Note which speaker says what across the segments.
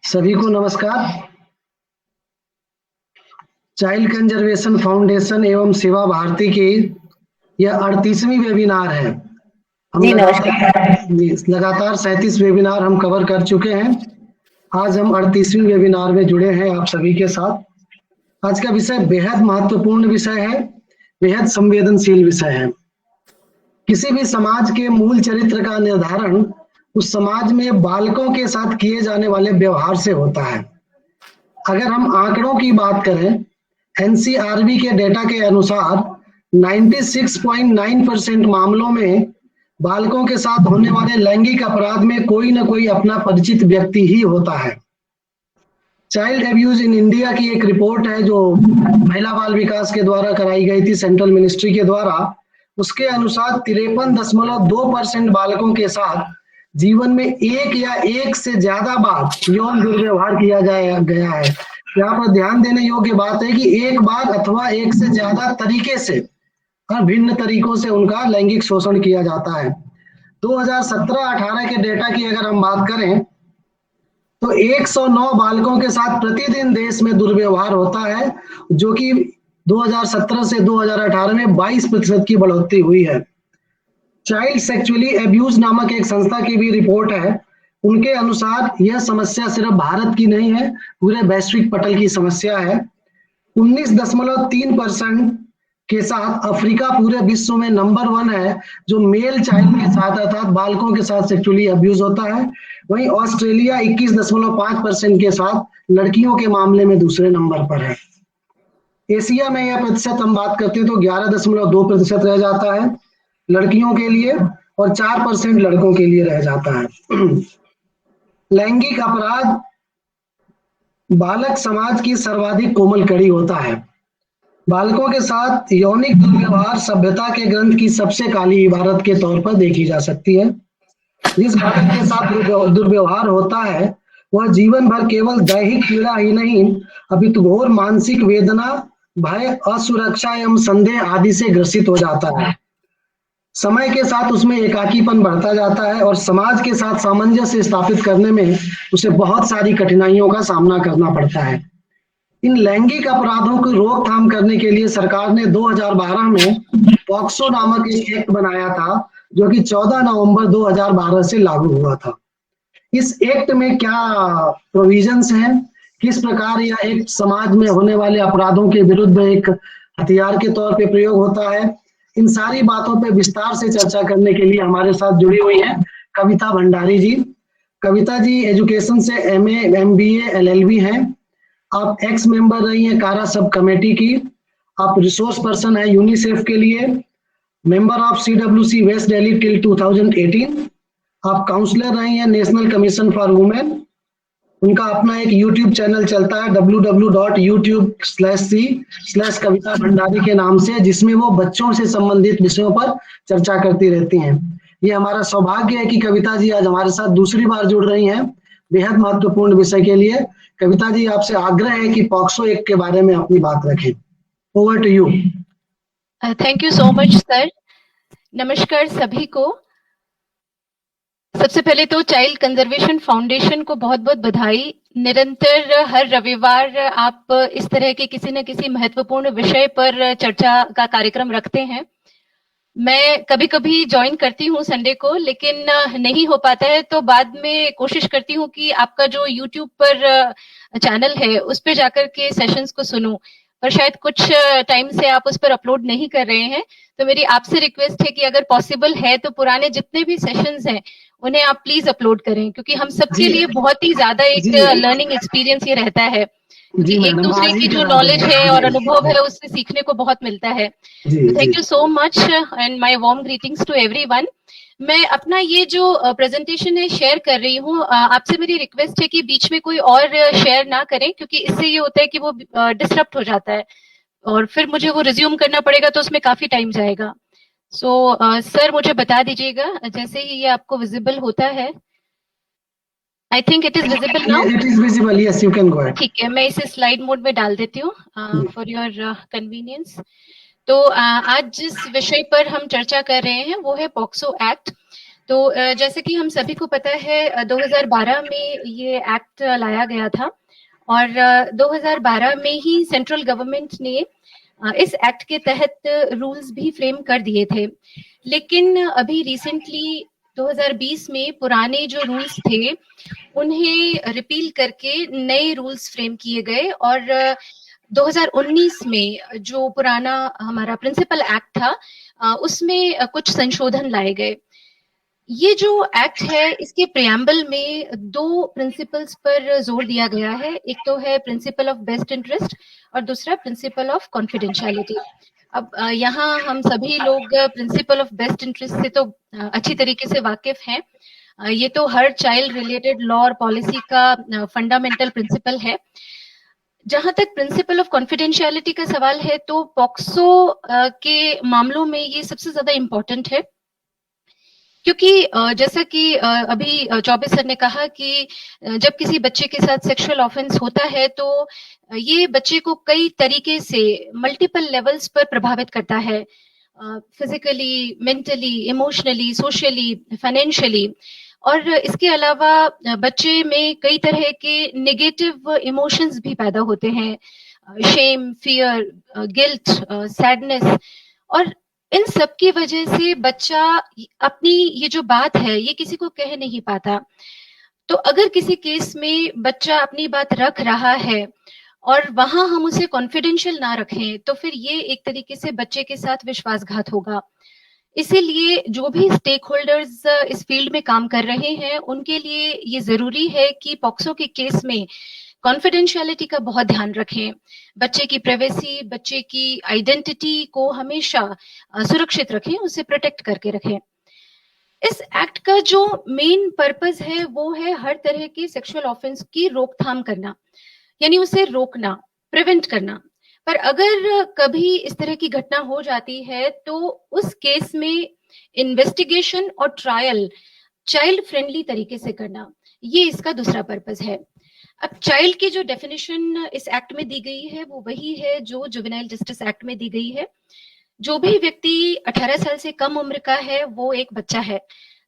Speaker 1: सभी को नमस्कार। चाइल्ड कंजर्वेशन फाउंडेशन एवं सेवा भारती की यह 38वीं वेबिनार है। हम
Speaker 2: जी नमस्कार।
Speaker 1: लगातार 37 वेबिनार हम कवर कर चुके हैं। आज हम 38वीं वेबिनार में जुड़े हैं आप सभी के साथ। आज का विषय बेहद महत्वपूर्ण विषय है, बेहद संवेदनशील विषय है। किसी भी समाज के मूल चरित्र का निर्धारण उस समाज में बालकों के साथ किए जाने वाले व्यवहार से होता है। अगर हम आंकड़ों की बात करें, एनसीआरबी के डेटा के अनुसार 96.9% मामलों में बालकों के साथ होने वाले लैंगिक अपराध में कोई न कोई अपना परिचित व्यक्ति ही होता है। चाइल्ड एब्यूज इन इंडिया की एक रिपोर्ट है जो महिला बाल विकास के द्वारा कराई गई थी, सेंट्रल मिनिस्ट्री के द्वारा। उसके अनुसार 53.2% बालकों के साथ जीवन में एक या एक से ज्यादा बार यौन दुर्व्यवहार किया गया है। यहाँ पर ध्यान देने योग्य बात है कि एक बार अथवा एक से ज्यादा तरीके से, हर भिन्न तरीकों से उनका लैंगिक शोषण किया जाता है। 2017-18 के डेटा की अगर हम बात करें तो 109 बालकों के साथ प्रतिदिन देश में दुर्व्यवहार होता है, जो कि 2017 से 2018 में 22% की बढ़ोतरी हुई है। चाइल्ड सेक्सुअली एब्यूज नामक एक संस्था की भी रिपोर्ट है। उनके अनुसार यह समस्या सिर्फ भारत की नहीं है, पूरे वैश्विक पटल की समस्या है। 19.3% के साथ अफ्रीका पूरे विश्व में नंबर 1 है, जो मेल चाइल्ड के साथ अर्थात बालकों के साथ सेक्सुअली अब्यूज होता है। वहीं ऑस्ट्रेलिया 21.5% के साथ लड़कियों के मामले में दूसरे नंबर पर है। एशिया में यह प्रतिशत हम बात करते हैं तो 11.2% रह जाता है लड़कियों के लिए और 4% लड़कों के लिए रह जाता है। लैंगिक अपराध बालक समाज की सर्वाधिक कोमल कड़ी होता है। बालकों के साथ यौनिक दुर्व्यवहार सभ्यता के ग्रंथ की सबसे काली इबारत के तौर पर देखी जा सकती है। जिस बालक के साथ दुर्व्यवहार होता है वह जीवन भर केवल दैहिक पीड़ा ही नहीं अपितु घोर मानसिक वेदना, भय, असुरक्षा एवं संदेह आदि से ग्रसित हो जाता है। समय के साथ उसमें एकाकीपन बढ़ता जाता है और समाज के साथ सामंजस्य स्थापित करने में उसे बहुत सारी कठिनाइयों का सामना करना पड़ता है। इन लैंगिक अपराधों की रोकथाम करने के लिए सरकार ने 2012 में पॉक्सो नामक एक एक्ट बनाया था, जो कि 14 नवंबर 2012 से लागू हुआ था। इस एक्ट में क्या प्रोविजंस हैं, किस प्रकार यह एक्ट समाज में होने वाले अपराधों के विरुद्ध एक हथियार के तौर पे प्रयोग होता है, इन सारी बातों पे विस्तार से चर्चा करने के लिए हमारे साथ जुड़ी हुई हैं कविता भंडारी जी। कविता जी एजुकेशन से एमए, एमबीए, एलएलबी हैं। आप एक्स मेंबर रही हैं कारा सब कमेटी की। आप रिसोर्स पर्सन है यूनिसेफ के लिए, member of CWC west Delhi till 2018। आप काउंसलर रही हैं नेशनल कमीशन फॉर वुमेन। उनका अपना एक यूट्यूब चैनल चलता है www.youtube/c/कविता भंडारी के नाम से, जिसमें वो बच्चों से संबंधित विषयों पर चर्चा करती रहती हैं। ये हमारा सौभाग्य है कि कविता जी आज हमारे साथ दूसरी बार जुड़ रही हैं बेहद महत्वपूर्ण विषय के लिए। कविता जी, आपसे आग्रह है कि पॉक्सो एक्ट के बारे में अपनी बात रखें। Over to you.
Speaker 2: Thank you so much sir. नमस्कार सभी को। सबसे पहले तो चाइल्ड कंजर्वेशन फाउंडेशन को बहुत बहुत बधाई। निरंतर हर रविवार आप इस तरह के किसी न किसी महत्वपूर्ण विषय पर चर्चा का कार्यक्रम रखते हैं। मैं कभी कभी ज्वाइन करती हूँ संडे को, लेकिन नहीं हो पाता है, तो बाद में कोशिश करती हूँ कि आपका जो यूट्यूब पर चैनल है उस पर जाकर के सेशंस को सुनूं, पर शायद कुछ टाइम से आप उस पर अपलोड नहीं कर रहे हैं। तो मेरी आपसे रिक्वेस्ट है कि अगर पॉसिबल है तो पुराने जितने भी सेशंस हैं उन्हें आप प्लीज अपलोड करें, क्योंकि हम सबके लिए बहुत ही ज्यादा एक लर्निंग एक्सपीरियंस ये रहता है, क्योंकि एक दूसरे की जो नॉलेज है और अनुभव है उससे सीखने को बहुत मिलता है। तो thank you so much and my warm greetings to everyone. मैं अपना ये जो प्रेजेंटेशन है शेयर कर रही हूँ। आपसे मेरी रिक्वेस्ट है कि बीच में कोई और शेयर ना करें, क्योंकि इससे ये होता है कि वो डिस्टर्ब हो जाता है और फिर मुझे वो रिज्यूम करना पड़ेगा, तो उसमें काफी टाइम जाएगा। सो सर मुझे बता दीजिएगा जैसे ही ये आपको विजिबल होता है। I think it is visible now.
Speaker 1: It is visible, yes you can go ahead.
Speaker 2: ठीक है, मैं इसे स्लाइड मोड में डाल देती हूँ फॉर योर कन्वीनियंस। तो आज जिस विषय पर हम चर्चा कर रहे हैं वो है पॉक्सो एक्ट। तो जैसे कि हम सभी को पता है 2012 में ये एक्ट लाया गया था और 2012 में ही सेंट्रल गवर्नमेंट ने इस एक्ट के तहत रूल्स भी फ्रेम कर दिए थे। लेकिन अभी रिसेंटली 2020 में पुराने जो रूल्स थे उन्हें रिपील करके नए रूल्स फ्रेम किए गए और 2019 में जो पुराना हमारा प्रिंसिपल एक्ट था उसमें कुछ संशोधन लाए गए। ये जो एक्ट है इसके प्रियम्बल में दो प्रिंसिपल्स पर जोर दिया गया है। एक तो है प्रिंसिपल ऑफ बेस्ट इंटरेस्ट और दूसरा प्रिंसिपल ऑफ कॉन्फिडेंशियलिटी। अब यहाँ हम सभी लोग प्रिंसिपल ऑफ बेस्ट इंटरेस्ट से तो अच्छी तरीके से वाकिफ हैं। ये तो हर चाइल्ड रिलेटेड लॉ और पॉलिसी का फंडामेंटल प्रिंसिपल है। जहां तक प्रिंसिपल ऑफ कॉन्फिडेंशियलिटी का सवाल है तो पॉक्सो के मामलों में ये सबसे ज्यादा इम्पोर्टेंट है, क्योंकि जैसा कि अभी चौबे सर ने कहा कि जब किसी बच्चे के साथ सेक्सुअल ऑफेंस होता है तो ये बच्चे को कई तरीके से मल्टीपल लेवल्स पर प्रभावित करता है, physically, mentally, emotionally, socially, financially. और इसके अलावा बच्चे में कई तरह के नेगेटिव इमोशंस भी पैदा होते हैं, शेम, फियर, गिल्ट, सैडनेस। और इन सब की वजह से बच्चा अपनी ये जो बात है ये किसी को कह नहीं पाता। तो अगर किसी केस में बच्चा अपनी बात रख रहा है और वहां हम उसे कॉन्फिडेंशियल ना रखें तो फिर ये एक तरीके से बच्चे के साथ विश्वासघात होगा। इसीलिए जो भी स्टेक होल्डर्स इस फील्ड में काम कर रहे हैं उनके लिए ये जरूरी है कि पॉक्सो के केस में कॉन्फिडेंशियलिटी का बहुत ध्यान रखें। बच्चे की प्राइवेसी, बच्चे की आइडेंटिटी को हमेशा सुरक्षित रखें, उसे प्रोटेक्ट करके रखें। इस एक्ट का जो मेन पर्पस है वो है हर तरह के सेक्सुअल ऑफेंस की रोकथाम करना, यानी उसे रोकना, प्रिवेंट करना। पर अगर कभी इस तरह की घटना हो जाती है तो उस केस में इन्वेस्टिगेशन और ट्रायल चाइल्ड फ्रेंडली तरीके से करना, ये इसका दूसरा पर्पस है। अब चाइल्ड की जो डेफिनेशन इस एक्ट में दी गई है वो वही है जो जुवेनाइल जस्टिस एक्ट में दी गई है। जो भी व्यक्ति 18 साल से कम उम्र का है वो एक बच्चा है।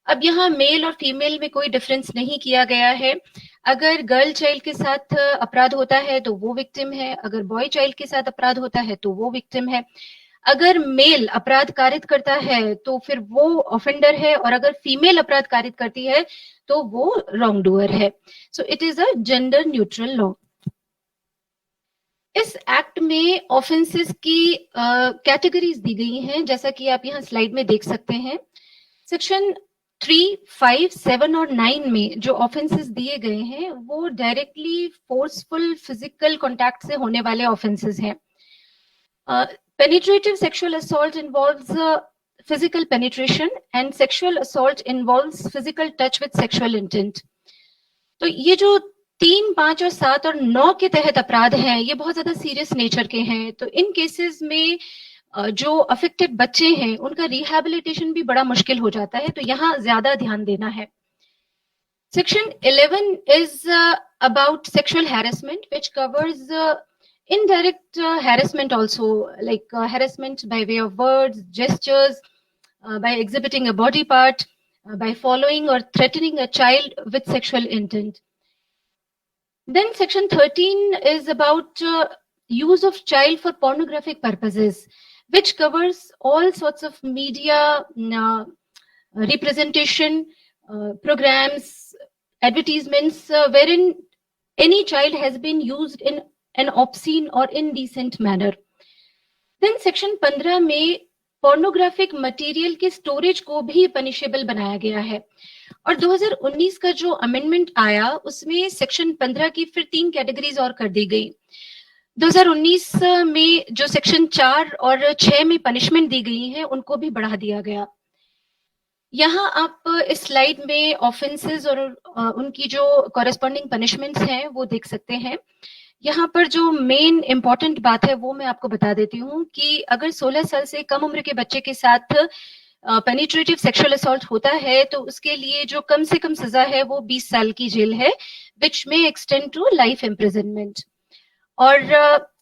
Speaker 2: अब यहाँ मेल और फीमेल में कोई डिफरेंस नहीं किया गया है। अगर गर्ल चाइल्ड के साथ अपराध होता है तो वो विक्टिम है, अगर बॉय चाइल्ड के साथ अपराध होता है तो वो विक्टिम है। अगर मेल अपराध कारित करता है तो फिर वो ऑफेंडर है, और अगर फीमेल अपराध कारित करती है तो वो रॉन्ग डूअर है। So it is a gender neutral law. इस एक्ट में ऑफेंसेस की कैटेगरीज दी गई हैं, जैसा कि आप यहाँ स्लाइड में देख सकते हैं। सेक्शन 3, 5, 7 और 9 में जो ऑफेंसेस दिए गए हैं वो डायरेक्टली फोर्सफुल फिजिकल कॉन्टैक्ट से होने वाले ऑफेंसेस हैं। Penetrative sexual assault involves physical penetration and sexual assault involves physical touch with sexual intent. तो ये जो 3, 5 और 7 और 9 के तहत अपराध हैं ये बहुत ज्यादा सीरियस नेचर के हैं। तो इन केसेस में जो अफेक्टेड बच्चे हैं उनका रिहैबिलिटेशन भी बड़ा मुश्किल हो जाता है, तो यहाँ ज्यादा ध्यान देना है। Section 11 is about sexual harassment, which covers indirect harassment also, like harassment by way of words, gestures, by exhibiting a body part, by following or threatening a child with sexual intent. Then section 13 is about use of child for pornographic purposes, which covers all sorts of media representation, programs, advertisements, wherein any child has been used in an obscene or indecent manner. Then section 15 में pornographic material के storage को भी punishable बनाया गया है। और 2019 का जो अमेंडमेंट आया उसमें सेक्शन 15 की फिर 3 कैटेगरीज और कर दी गई। 2019 में जो सेक्शन 4 और 6 में पनिशमेंट दी गई है उनको भी बढ़ा दिया गया। यहाँ आप इस स्लाइड में ऑफेंसेस और उनकी जो कॉरेस्पॉन्डिंग पनिशमेंट्स हैं वो देख सकते हैं। यहाँ पर जो मेन इंपॉर्टेंट बात है वो मैं आपको बता देती हूँ कि अगर 16 साल से कम उम्र के बच्चे के साथ पेनिट्रेटिव सेक्सुअल असॉल्ट होता है तो उसके लिए जो कम से कम सजा है वो 20 साल की जेल है, विच में एक्सटेंड टू लाइफ इम्प्रिजनमेंट। और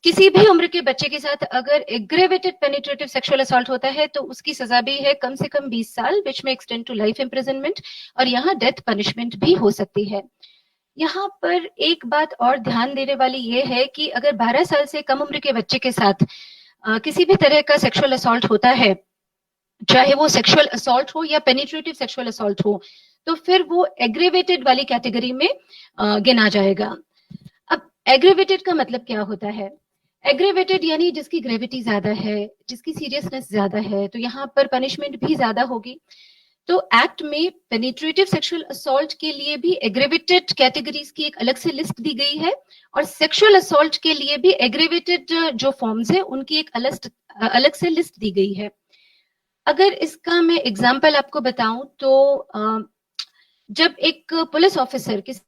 Speaker 2: किसी भी उम्र के बच्चे के साथ अगर एग्रेवेटेड पेनिट्रेटिव सेक्सुअल असॉल्ट होता है तो उसकी सजा भी है कम से कम 20 साल, विच में एक्सटेंड टू लाइफ इम्प्रिजनमेंट, और यहाँ डेथ पनिशमेंट भी हो सकती है। यहाँ पर एक बात और ध्यान देने वाली ये है कि अगर 12 साल से कम उम्र के बच्चे के साथ किसी भी तरह का सेक्सुअल असॉल्ट होता है, चाहे वो सेक्सुअल असॉल्ट हो या पेनिट्रेटिव सेक्सुअल असॉल्ट हो, तो फिर वो एग्रेवेटेड वाली कैटेगरी में गिना जाएगा। अब एग्रेवेटेड का मतलब क्या होता है? एग्रेवेटेड यानी जिसकी ग्रेविटी ज्यादा है, जिसकी सीरियसनेस ज्यादा है, तो यहाँ पर पनिशमेंट भी ज्यादा होगी। तो एक्ट में पेनिट्रेटिव सेक्सुअल असॉल्ट के लिए भी एग्रेवेटेड कैटेगरीज की एक अलग से लिस्ट दी गई है, और सेक्सुअल असॉल्ट के लिए भी एग्रेवेटेड जो फॉर्म्स है उनकी एक अलग से लिस्ट दी गई है। अगर इसका मैं एग्जाम्पल आपको बताऊं तो जब एक पुलिस ऑफिसर किसी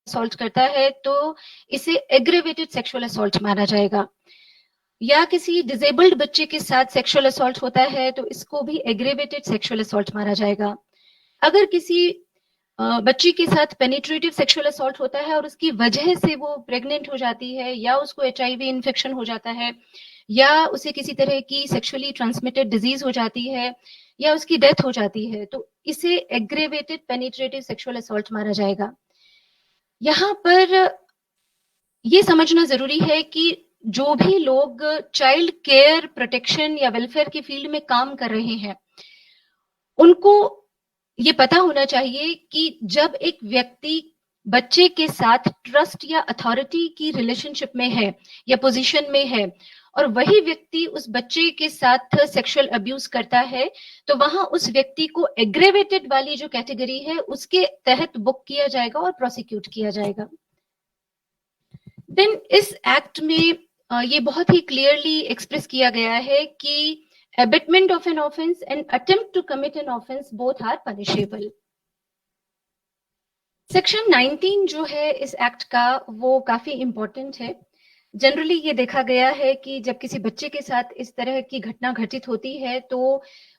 Speaker 2: असॉल्ट करता है तो इसे एग्रेवेटेड सेक्सुअल असॉल्ट माना जाएगा, या किसी डिसेबल्ड बच्चे के साथ सेक्सुअल असॉल्ट होता है तो इसको भी एग्रेवेटेड सेक्सुअल असॉल्ट माना जाएगा। अगर किसी बच्ची के साथ पेनिट्रेटिव सेक्सुअल असॉल्ट होता है और उसकी वजह से वो प्रेग्नेंट हो जाती है, या उसको HIV इन्फेक्शन हो जाता है, या उसे किसी तरह की सेक्सुअली ट्रांसमिटेड डिजीज हो जाती है, या उसकी डेथ हो जाती है, तो इसे एग्रेवेटेड पेनिट्रेटिव सेक्सुअल असॉल्ट माना जाएगा। यहाँ पर ये समझना जरूरी है कि जो भी लोग चाइल्ड केयर, प्रोटेक्शन या वेलफेयर की फील्ड में काम कर रहे हैं, उनको ये पता होना चाहिए कि जब एक व्यक्ति बच्चे के साथ ट्रस्ट या अथॉरिटी की रिलेशनशिप में है या पोजीशन में है, और वही व्यक्ति उस बच्चे के साथ सेक्सुअल अब्यूज करता है, तो वहां उस व्यक्ति को एग्रेवेटेड वाली जो कैटेगरी है उसके तहत बुक किया जाएगा और प्रोसिक्यूट किया जाएगा। देन इस एक्ट में ये बहुत ही क्लियरली एक्सप्रेस किया गया है कि abetment of an offense and attempt to commit an offense both are punishable. Section 19 जो है इस एक्ट का वो काफी इंपॉर्टेंट है। जनरली ये देखा गया है कि जब किसी बच्चे के साथ इस तरह की घटना घटित होती है तो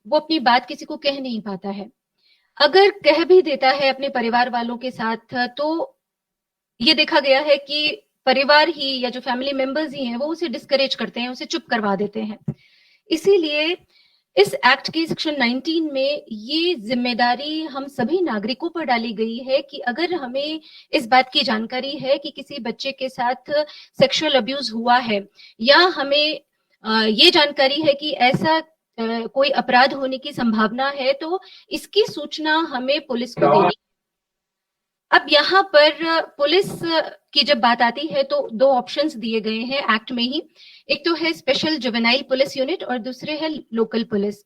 Speaker 2: वो अपनी बात किसी को कह नहीं पाता है। अगर कह भी देता है अपने परिवार वालों के साथ, तो ये देखा गया है कि परिवार ही या जो फैमिली मेंबर्स ही हैं वो उसे डिस्करेज करते हैं, उसे चुप करवा देते हैं। इसीलिए इस एक्ट के सेक्शन 19 में ये जिम्मेदारी हम सभी नागरिकों पर डाली गई है कि अगर हमें इस बात की जानकारी है कि किसी बच्चे के साथ सेक्सुअल अब्यूज हुआ है, या हमें ये जानकारी है कि ऐसा कोई अपराध होने की संभावना है, तो इसकी सूचना हमें पुलिस को देनी। अब यहाँ पर पुलिस की जब बात आती है तो दो ऑप्शंस दिए गए हैं एक्ट में ही। एक तो है स्पेशल जुवेनाइल पुलिस यूनिट और दूसरे है लोकल पुलिस।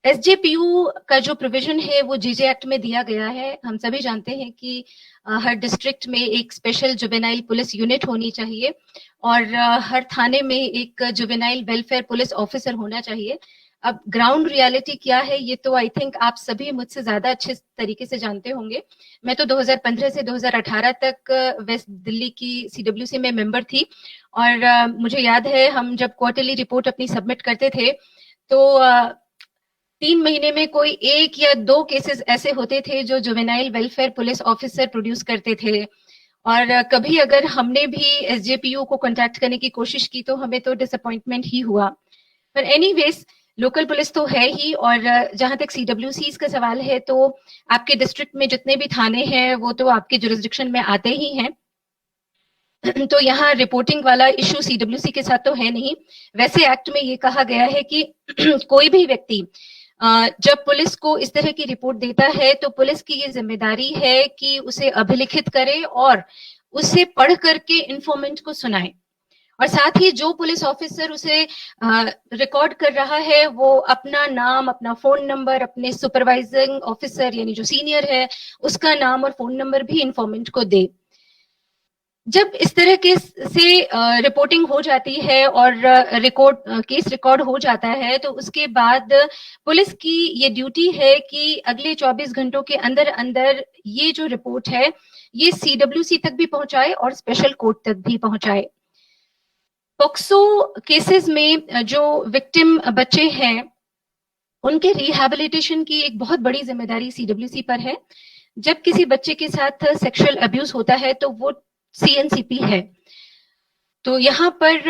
Speaker 2: SJPU का जो प्रोविजन है वो JJ एक्ट में दिया गया है। हम सभी जानते हैं कि हर डिस्ट्रिक्ट में एक स्पेशल जुवेनाइल पुलिस यूनिट होनी चाहिए और हर थाने में एक जुवेनाइल वेलफेयर पुलिस ऑफिसर होना चाहिए। अब ग्राउंड रियलिटी क्या है ये तो आई थिंक आप सभी मुझसे ज्यादा अच्छे तरीके से जानते होंगे। मैं तो 2015 से 2018 तक वेस्ट दिल्ली की CWC में मेंबर थी, और मुझे याद है हम जब क्वार्टरली रिपोर्ट अपनी सबमिट करते थे तो 3 महीने में कोई 1 या 2 केसेस ऐसे होते थे जो juvenile welfare police officer produce करते थे। और कभी अगर हमने भी SJPU को कॉन्टैक्ट करने की कोशिश की तो हमें तो डिसअपॉइंटमेंट ही हुआ। पर एनीवेज लोकल पुलिस तो है ही, और जहां तक CWCs का सवाल है तो आपके डिस्ट्रिक्ट में जितने भी थाने हैं वो तो आपके जुरिस्डिक्शन में आते ही हैं, तो यहाँ रिपोर्टिंग वाला इश्यू CWC के साथ तो है नहीं। वैसे एक्ट में ये कहा गया है कि कोई भी व्यक्ति जब पुलिस को इस तरह की रिपोर्ट देता है तो पुलिस की ये जिम्मेदारी है कि उसे अभिलिखित करे और उसे पढ़ करके इन्फॉर्मेंट को सुनाए, और साथ ही जो पुलिस ऑफिसर उसे रिकॉर्ड कर रहा है वो अपना नाम, अपना फोन नंबर, अपने सुपरवाइजिंग ऑफिसर यानी जो सीनियर है उसका नाम और फोन नंबर भी इन्फॉर्मेंट को दे। जब इस तरह के से रिपोर्टिंग हो जाती है और केस रिकॉर्ड हो जाता है तो उसके बाद पुलिस की ये ड्यूटी है कि अगले 24 घंटों के अंदर अंदर ये जो रिपोर्ट है ये CWC तक भी पहुंचाए और स्पेशल कोर्ट तक भी पहुंचाए। पॉक्सो केसेस में जो विक्टिम बच्चे हैं उनके रिहैबिलिटेशन की एक बहुत बड़ी जिम्मेदारी CWC पर है। जब किसी बच्चे के साथ सेक्सुअल अब्यूज होता है तो वो CNCP है। तो यहाँ पर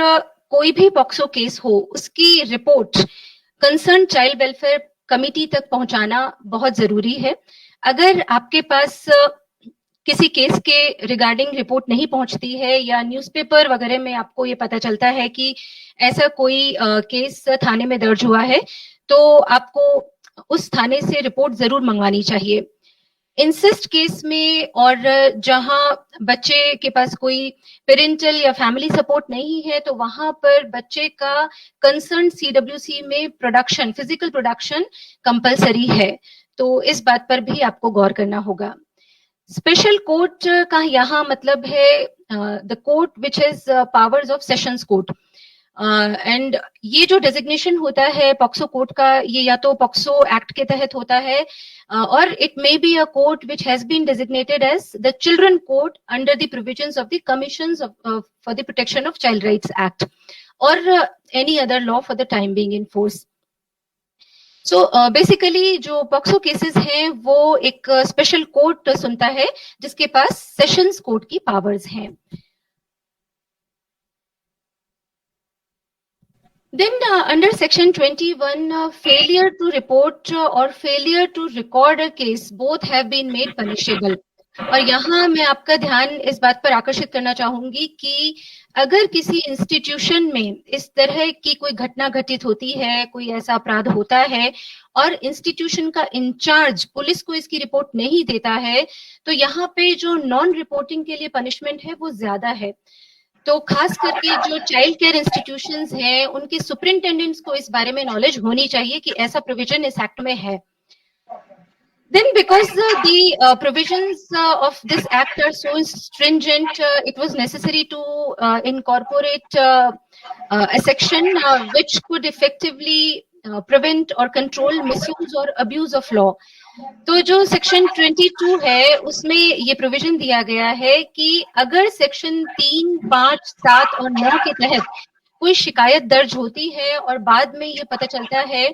Speaker 2: कोई भी पॉक्सो केस हो, उसकी report concern child welfare committee तक पहुंचाना बहुत जरूरी है। अगर आपके पास किसी केस के रिगार्डिंग रिपोर्ट नहीं पहुंचती है या न्यूज़पेपर वगैरह में आपको ये पता चलता है कि ऐसा कोई केस थाने में दर्ज हुआ है, तो आपको उस थाने से रिपोर्ट जरूर मंगवानी चाहिए। इंसिस्ट केस में और जहां बच्चे के पास कोई पेरेंटल या फैमिली सपोर्ट नहीं है, तो वहां पर बच्चे का कंसर्न सीडब्ल्यूसी में प्रोडक्शन, फिजिकल प्रोडक्शन कंपलसरी है। तो इस बात पर भी आपको गौर करना होगा। स्पेशल कोर्ट का यहाँ मतलब है the court which has powers of sessions court. And ये जो डेजिग्नेशन होता है पॉक्सो कोर्ट का, ये या तो पॉक्सो एक्ट के तहत होता है और it may be a court which has been designated as the children court under the provisions of the commissions for the protection of child rights act और any other law for the time being in force. So basically जो POCSO cases हैं वो एक special court सुनता है जिसके पास sessions court की पावर्स हैं। Then under section 21, failure to report or failure to record a case both have been made punishable. और यहाँ मैं आपका ध्यान इस बात पर आकर्षित करना चाहूंगी कि अगर किसी इंस्टीट्यूशन में इस तरह की कोई घटना घटित होती है, कोई ऐसा अपराध होता है और इंस्टीट्यूशन का इंचार्ज पुलिस को इसकी रिपोर्ट नहीं देता है, तो यहाँ पे जो नॉन रिपोर्टिंग के लिए पनिशमेंट है वो ज्यादा है। तो खास करके जो चाइल्ड केयर इंस्टीट्यूशंस हैं, उनके सुपरिंटेंडेंट्स को इस बारे में नॉलेज होनी चाहिए कि ऐसा प्रोविजन इस एक्ट में है। Then because the provisions of this act are so stringent, it was necessary to incorporate a section which could effectively prevent or control misuse or abuse of law. तो जो section 22 है उसमें ये provision दिया गया है कि अगर सेक्शन 3, 5, 7 और 9 के तहत कोई शिकायत दर्ज होती है और बाद में ये पता चलता है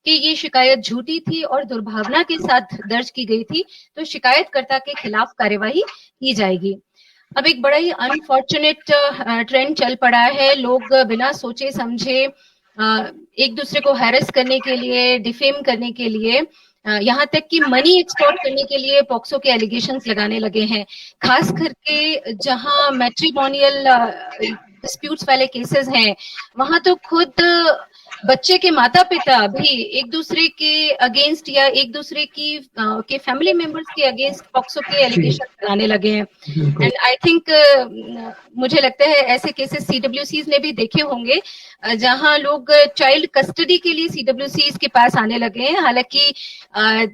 Speaker 2: कि ये शिकायत झूठी थी और दुर्भावना के साथ दर्ज की गई थी, तो शिकायतकर्ता के खिलाफ कार्यवाही की जाएगी। अब एक बड़ा ही अनफॉर्चुनेट ट्रेंड चल पड़ा है, लोग बिना सोचे समझे एक दूसरे को हैरेस करने के लिए, डिफेम करने के लिए, यहाँ तक कि मनी एक्सटॉर्ट करने के लिए पॉक्सो के एलिगेशंस लगाने लगे हैं। खास करके जहां मैट्रिमोनियल डिस्प्यूट्स वाले केसेस हैं, वहां तो खुद बच्चे के माता पिता भी एक दूसरे के अगेंस्ट या एक दूसरे की के फैमिली मेंबर्स के अगेंस्ट पॉक्सो के एलिगेशन लगाने लगे हैं। एंड आई थिंक मुझे लगता है ऐसे केसेस सीडब्ल्यूसीज ने भी देखे होंगे जहां लोग चाइल्ड कस्टडी के लिए सीडब्ल्यूसीज के पास आने लगे हैं। हालांकि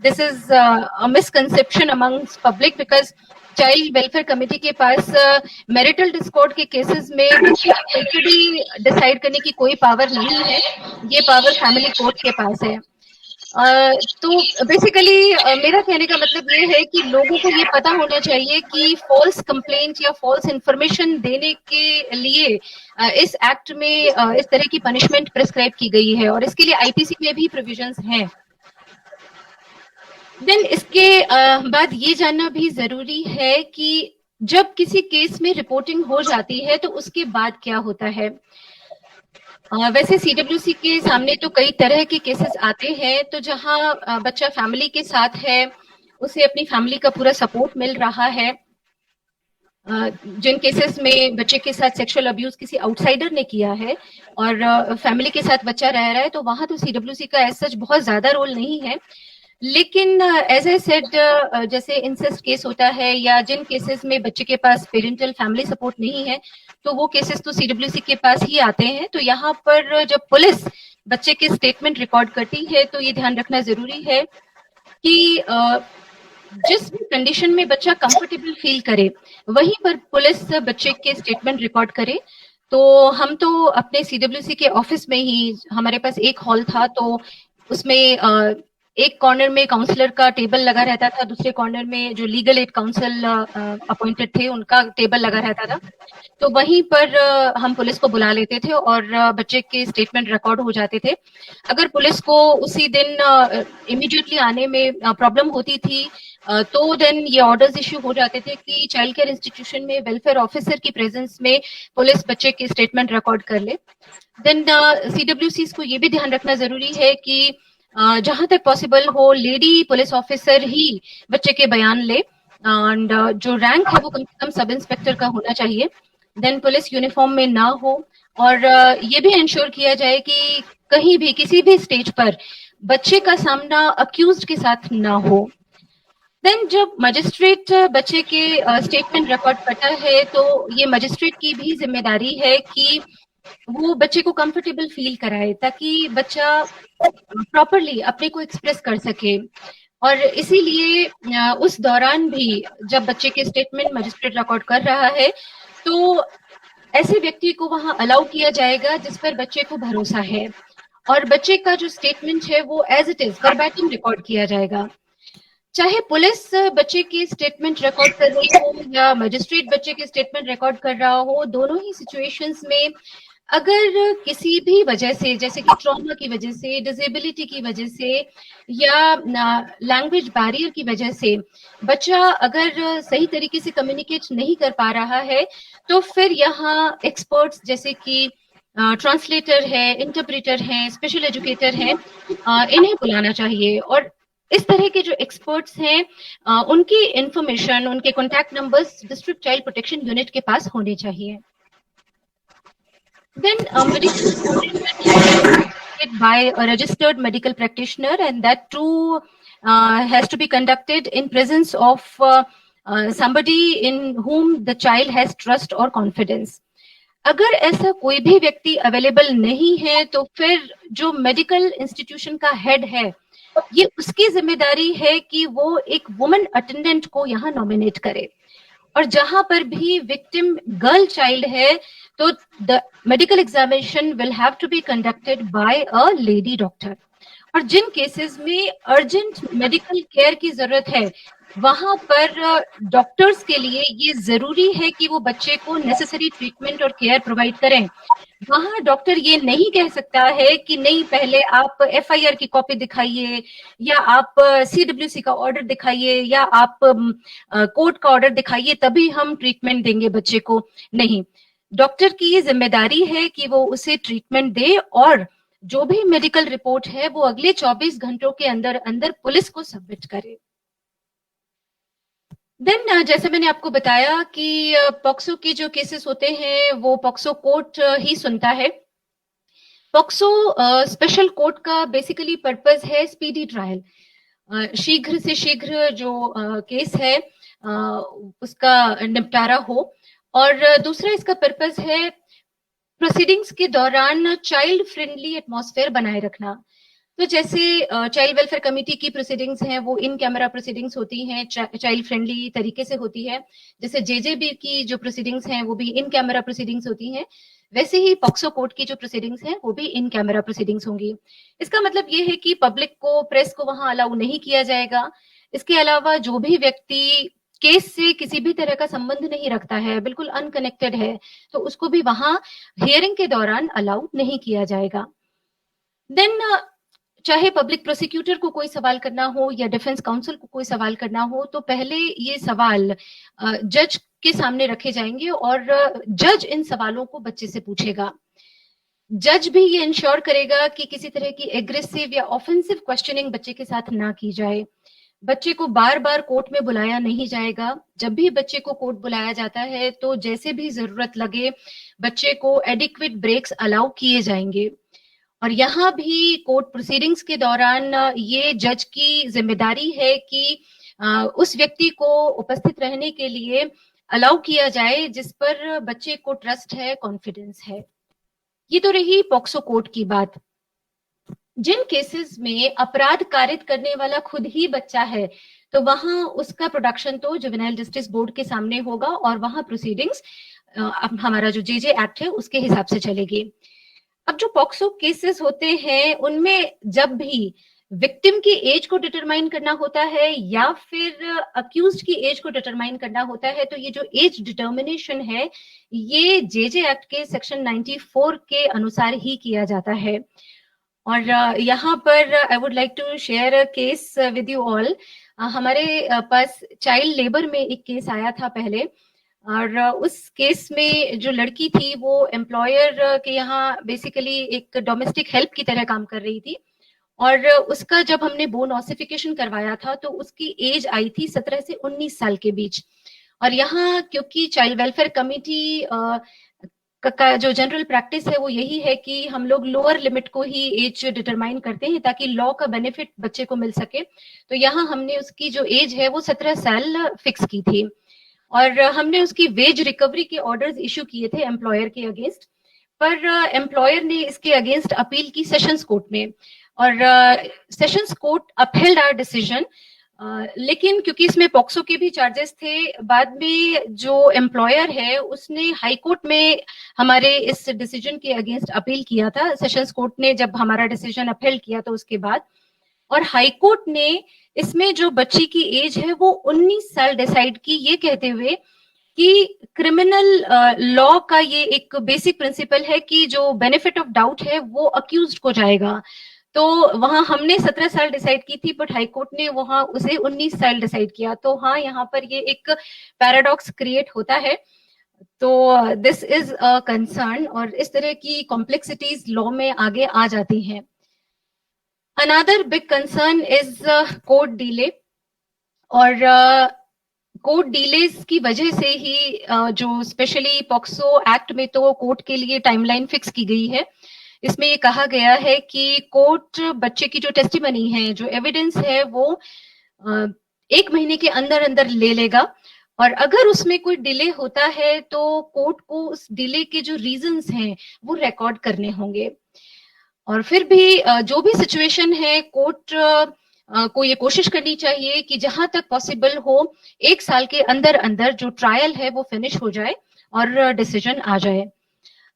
Speaker 2: this is a misconception amongst public, because child welfare committee के पास मैरिटल डिस्कॉर्ड के केसेस में कस्टडी डिसाइड करने की कोई पावर नहीं है, ये पावर फैमिली कोर्ट के पास है। तो बेसिकली मेरा कहने का मतलब ये है कि लोगों को ये पता होना चाहिए कि फॉल्स कंप्लेंट या फॉल्स इंफॉर्मेशन देने के लिए इस एक्ट में इस तरह की पनिशमेंट प्रिस्क्राइब की गई है और इसके लिए आईपीसी में भी प्रोविजंस हैं। देन इसके बाद ये जानना भी जरूरी है कि जब किसी केस में रिपोर्टिंग हो जाती है तो उसके बाद क्या होता है। वैसे सीडब्ल्यूसी के सामने तो कई तरह के केसेस आते हैं, तो जहां बच्चा फैमिली के साथ है, उसे अपनी फैमिली का पूरा सपोर्ट मिल रहा है। जिन केसेस में बच्चे के साथ सेक्सुअल अब्यूज किसी आउटसाइडर ने किया है और फैमिली के साथ बच्चा रह रहा है, तो वहां तो सीडब्ल्यूसी का एज सच बहुत ज्यादा रोल नहीं है। लेकिन एज आई सेड, जैसे इंसेस्ट केस होता है या जिन केसेस में बच्चे के पास पेरेंटल फैमिली सपोर्ट नहीं है, तो वो केसेस तो सीडब्ल्यूसी के पास ही आते हैं। तो यहाँ पर जब पुलिस बच्चे के स्टेटमेंट रिकॉर्ड करती है तो ये ध्यान रखना जरूरी है कि जिस भी कंडीशन में बच्चा कंफर्टेबल फील करे वहीं पर पुलिस बच्चे के स्टेटमेंट रिकॉर्ड करे। तो हम तो अपने सीडब्ल्यूसी के ऑफिस में ही, हमारे पास एक हॉल था, तो उसमें एक कॉर्नर में काउंसलर का टेबल लगा रहता था, दूसरे कॉर्नर में जो लीगल एड काउंसिल अपॉइंटेड थे उनका टेबल लगा रहता था। तो वहीं पर हम पुलिस को बुला लेते थे और बच्चे के स्टेटमेंट रिकॉर्ड हो जाते थे। अगर पुलिस को उसी दिन इमीडिएटली आने में प्रॉब्लम होती थी तो देन ये ऑर्डर्स इश्यू हो जाते थे कि चाइल्ड केयर इंस्टीट्यूशन में वेलफेयर ऑफिसर की प्रेजेंस में पुलिस बच्चे के स्टेटमेंट रिकॉर्ड कर ले। देन CWCs को ये भी ध्यान रखना जरूरी है कि जहां तक पॉसिबल हो लेडी पुलिस ऑफिसर ही बच्चे के बयान ले, एंड जो रैंक है वो कम से कम सब इंस्पेक्टर का होना चाहिए। देन पुलिस यूनिफॉर्म में ना हो, और ये भी इंश्योर किया जाए कि कहीं भी किसी भी स्टेज पर बच्चे का सामना अक्यूज्ड के साथ ना हो। देन जब मजिस्ट्रेट बच्चे के स्टेटमेंट रिकॉर्ड करता है तो ये मजिस्ट्रेट की भी जिम्मेदारी है कि वो बच्चे को कंफर्टेबल फील कराए ताकि बच्चा प्रॉपरली अपने को एक्सप्रेस कर सके। और इसीलिए उस दौरान भी जब बच्चे के स्टेटमेंट मजिस्ट्रेट रिकॉर्ड कर रहा है तो ऐसे व्यक्ति को वहां अलाउ किया जाएगा जिस पर बच्चे को भरोसा है, और बच्चे का जो स्टेटमेंट है वो as it is verbatim record किया जाएगा। चाहे पुलिस बच्चे की स्टेटमेंट रिकॉर्ड कर रही हो या मजिस्ट्रेट बच्चे की स्टेटमेंट रिकॉर्ड कर रहा हो, दोनों ही सिचुएशंस में अगर किसी भी वजह से, जैसे कि ट्रॉमा की वजह से, डिसेबिलिटी की वजह से या लैंग्वेज बैरियर की वजह से बच्चा अगर सही तरीके से कम्युनिकेट नहीं कर पा रहा है तो फिर यहाँ एक्सपर्ट्स जैसे कि ट्रांसलेटर है, इंटरप्रेटर है, स्पेशल एजुकेटर है, इन्हें बुलाना चाहिए। और इस तरह के जो एक्सपर्ट्स हैं उनकी इंफॉर्मेशन, उनके contact numbers district child protection unit के पास होने चाहिए। Then medical consultation by a registered medical practitioner, and that too has to be conducted in presence of somebody in whom the child has trust or confidence. अगर ऐसा कोई भी व्यक्ति available नहीं है तो फिर जो मेडिकल इंस्टीट्यूशन का हेड है ये उसकी जिम्मेदारी है कि वो एक वुमन अटेंडेंट को यहाँ नॉमिनेट करे। और जहां पर भी विक्टिम गर्ल चाइल्ड है तो the medical examination will have to be conducted by a lady doctor. और जिन केसेस में अर्जेंट मेडिकल केयर की जरूरत है वहां पर डॉक्टर्स के लिए ये जरूरी है कि वो बच्चे को नेसेसरी ट्रीटमेंट और केयर प्रोवाइड करें। वहां डॉक्टर ये नहीं कह सकता है कि नहीं पहले आप FIR की कॉपी दिखाइए या आप CWC का ऑर्डर दिखाइए या आप कोर्ट का ऑर्डर दिखाइए तभी हम ट्रीटमेंट देंगे बच्चे को। नहीं, डॉक्टर की ये जिम्मेदारी है कि वो उसे ट्रीटमेंट दे और जो भी मेडिकल रिपोर्ट है वो अगले 24 घंटों के अंदर अंदर पुलिस को सबमिट करे। देन जैसे मैंने आपको बताया कि पॉक्सो की जो केसेस होते हैं वो पॉक्सो कोर्ट ही सुनता है। पॉक्सो स्पेशल कोर्ट का बेसिकली पर्पस है स्पीडी ट्रायल, शीघ्र से शीघ्र जो केस है उसका निपटारा हो। और दूसरा इसका पर्पस है प्रोसीडिंग्स के दौरान चाइल्ड फ्रेंडली एटमॉस्फेयर बनाए रखना। तो जैसे चाइल्ड वेलफेयर कमेटी की प्रोसीडिंग्स हैं वो इन कैमरा प्रोसीडिंग्स होती हैं, चाइल्ड फ्रेंडली तरीके से होती है। जैसे JJB की जो प्रोसीडिंग्स हैं वो भी इन कैमरा प्रोसीडिंग्स होती हैं, वैसे ही पॉक्सो कोर्ट की जो प्रोसीडिंग्स हैं वो भी इन कैमरा प्रोसीडिंग्स होंगी। इसका मतलब ये है कि पब्लिक को, प्रेस को वहां अलाउ नहीं किया जाएगा। इसके अलावा जो भी व्यक्ति केस से किसी भी तरह का संबंध नहीं रखता है, बिल्कुल अनकनेक्टेड है, तो उसको भी वहां हियरिंग के दौरान अलाउ नहीं किया जाएगा। देन चाहे पब्लिक प्रोसिक्यूटर को कोई सवाल करना हो या डिफेंस काउंसिल को कोई सवाल करना हो तो पहले ये सवाल जज के सामने रखे जाएंगे और जज इन सवालों को बच्चे से पूछेगा। जज भी ये इंश्योर करेगा कि किसी तरह की एग्रेसिव या ऑफेंसिव क्वेश्चनिंग बच्चे के साथ ना की जाए। बच्चे को बार बार कोर्ट में बुलाया नहीं जाएगा। जब भी बच्चे को कोर्ट बुलाया जाता है तो जैसे भी जरूरत लगे बच्चे को एडिक्वेट ब्रेक्स अलाउ किए जाएंगे। और यहाँ भी कोर्ट प्रोसीडिंग्स के दौरान ये जज की जिम्मेदारी है कि उस व्यक्ति को उपस्थित रहने के लिए अलाउ किया जाए जिस पर बच्चे को ट्रस्ट है, कॉन्फिडेंस है। ये तो रही पॉक्सो कोर्ट की बात। जिन केसेस में अपराध कारित करने वाला खुद ही बच्चा है तो वहां उसका प्रोडक्शन तो जुवेनाइल जस्टिस बोर्ड के सामने होगा और वहां प्रोसीडिंग्स हमारा जो JJ एक्ट है उसके हिसाब से चलेगी। अब जो पॉक्सो केसेस होते हैं उनमें जब भी विक्टिम की एज को डिटरमाइन करना होता है या फिर अक्यूज्ड की एज को डिटरमाइन करना होता है, तो ये जो एज डिटर्मिनेशन है ये जेजे एक्ट के सेक्शन 94 के अनुसार ही किया जाता है। और यहाँ पर I would like to share a case with you all. हमारे पास चाइल्ड लेबर में एक केस आया था पहले, और उस केस में जो लड़की थी वो एम्प्लॉयर के यहाँ बेसिकली एक डोमेस्टिक हेल्प की तरह काम कर रही थी, और उसका जब हमने बोन ऑसिफिकेशन करवाया था तो उसकी एज आई थी 17 से 19 साल के बीच। और यहाँ क्योंकि चाइल्ड वेलफेयर कमिटी का जो जनरल प्रैक्टिस है वो यही है कि हम लोग लोअर लिमिट को ही एज डिटरमाइन करते हैं ताकि लॉ का बेनिफिट बच्चे को मिल सके, तो यहाँ हमने उसकी जो एज है वो 17 साल फिक्स की थी। और हमने उसकी वेज रिकवरी के ऑर्डर्स इशू किए थे एम्प्लॉयर के अगेंस्ट, पर एम्प्लॉयर ने इसके अगेंस्ट अपील की सेशंस कोर्ट में, और sessions court upheld our decision. लेकिन क्योंकि इसमें पॉक्सो के भी चार्जेस थे, बाद में जो एम्प्लॉयर है उसने हाई कोर्ट में हमारे इस डिसीजन के अगेंस्ट अपील किया था। सेशंस कोर्ट ने जब हमारा डिसीजन अपहेल्ड किया तो उसके बाद, और हाई कोर्ट ने इसमें जो बच्ची की एज है वो 19 साल डिसाइड की, ये कहते हुए कि क्रिमिनल लॉ का ये एक बेसिक प्रिंसिपल है कि जो बेनिफिट ऑफ डाउट है वो अक्यूज्ड को जाएगा। तो वहां हमने 17 साल डिसाइड की थी, बट हाईकोर्ट ने वहां उसे 19 साल डिसाइड किया। तो हाँ, यहाँ पर ये एक पैराडॉक्स क्रिएट होता है। तो दिस इज अ कंसर्न, और इस तरह की कॉम्प्लेक्सिटीज लॉ में आगे आ जाती हैं। Another big concern is court delay, और कोर्ट डिलेज की वजह से ही जो स्पेशली पॉक्सो एक्ट में तो कोर्ट के लिए टाइमलाइन फिक्स की गई है। इसमें ये कहा गया है कि कोर्ट बच्चे की जो टेस्टिमनी है, जो एविडेंस है, वो 1 महीने के अंदर अंदर ले लेगा, और अगर उसमें कोई डिले होता है तो कोर्ट को उस डिले के जो रीजंस हैं वो रिकॉर्ड करने होंगे। और फिर भी जो भी सिचुएशन है, कोर्ट को ये कोशिश करनी चाहिए कि जहां तक पॉसिबल हो 1 साल के अंदर अंदर जो ट्रायल है वो फिनिश हो जाए और डिसीजन आ जाए।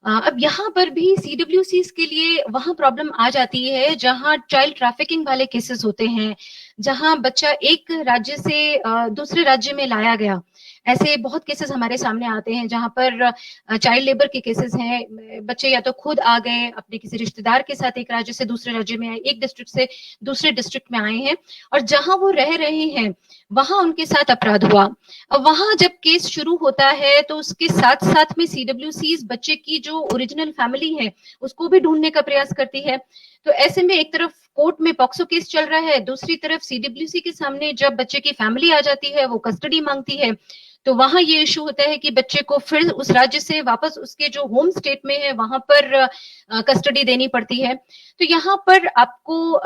Speaker 2: अब यहाँ पर भी सीडब्ल्यूसीज के लिए वहां प्रॉब्लम आ जाती है जहां चाइल्ड ट्रैफिकिंग वाले केसेस होते हैं, जहां बच्चा एक राज्य से दूसरे राज्य में लाया गया। ऐसे बहुत केसेस हमारे सामने आते हैं जहां पर चाइल्ड लेबर के केसेस हैं। बच्चे या तो खुद आ गए, अपने किसी रिश्तेदार के साथ एक राज्य से दूसरे राज्य में आए, एक डिस्ट्रिक्ट से दूसरे डिस्ट्रिक्ट में आए हैं, और जहां वो रह रहे हैं वहां उनके साथ अपराध हुआ। अब वहां जब केस शुरू होता है तो उसके साथ साथ में सीडब्ल्यूसीज बच्चे की जो ओरिजिनल फैमिली है उसको भी ढूंढने का प्रयास करती है। तो ऐसे में एक तरफ कोर्ट में पॉक्सो केस चल रहा है, दूसरी तरफ सीडब्ल्यूसी के सामने जब बच्चे की फैमिली आ जाती है, वो कस्टडी मांगती है, तो वहां ये इशू होता है कि बच्चे को फिर उस राज्य से वापस उसके जो होम स्टेट में है वहां पर कस्टडी देनी पड़ती है। तो यहाँ पर आपको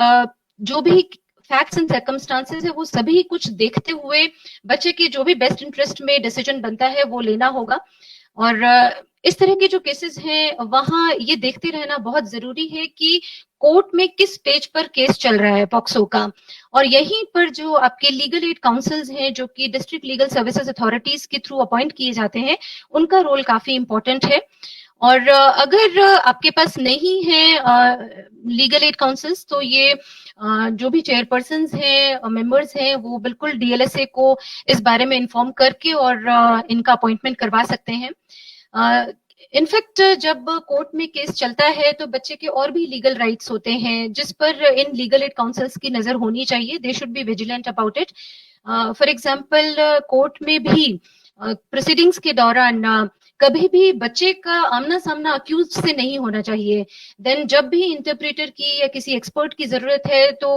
Speaker 2: जो भी फैक्ट्स एंड सर्कमस्टांसेस है वो सभी कुछ देखते हुए बच्चे के जो भी बेस्ट इंटरेस्ट में डिसीजन बनता है वो लेना होगा। और इस तरह के जो केसेस हैं वहां ये देखते रहना बहुत जरूरी है कि कोर्ट में किस स्टेज पर केस चल रहा है पॉक्सो का, और यहीं पर जो आपके लीगल एड काउंसिल्स हैं जो कि डिस्ट्रिक्ट लीगल सर्विसेज अथॉरिटीज के थ्रू अपॉइंट किए जाते हैं, उनका रोल काफी इंपॉर्टेंट है। और अगर आपके पास नहीं है लीगल एड काउंसिल्स, तो ये जो भी चेयरपर्सन्स हैं, मेंबर्स हैं, वो बिल्कुल डीएलएसए को इस बारे में इन्फॉर्म करके और इनका अपॉइंटमेंट करवा सकते हैं। इनफैक्ट जब कोर्ट में केस चलता है तो बच्चे के और भी लीगल राइट्स होते हैं जिस पर इन लीगल एड काउंसिल्स की नजर होनी चाहिए। They should be vigilant about it. For example court में भी प्रोसीडिंग्स के दौरान कभी भी बच्चे का आमना सामना अक्यूज से नहीं होना चाहिए। देन जब भी इंटरप्रेटर की या किसी एक्सपर्ट की जरूरत है तो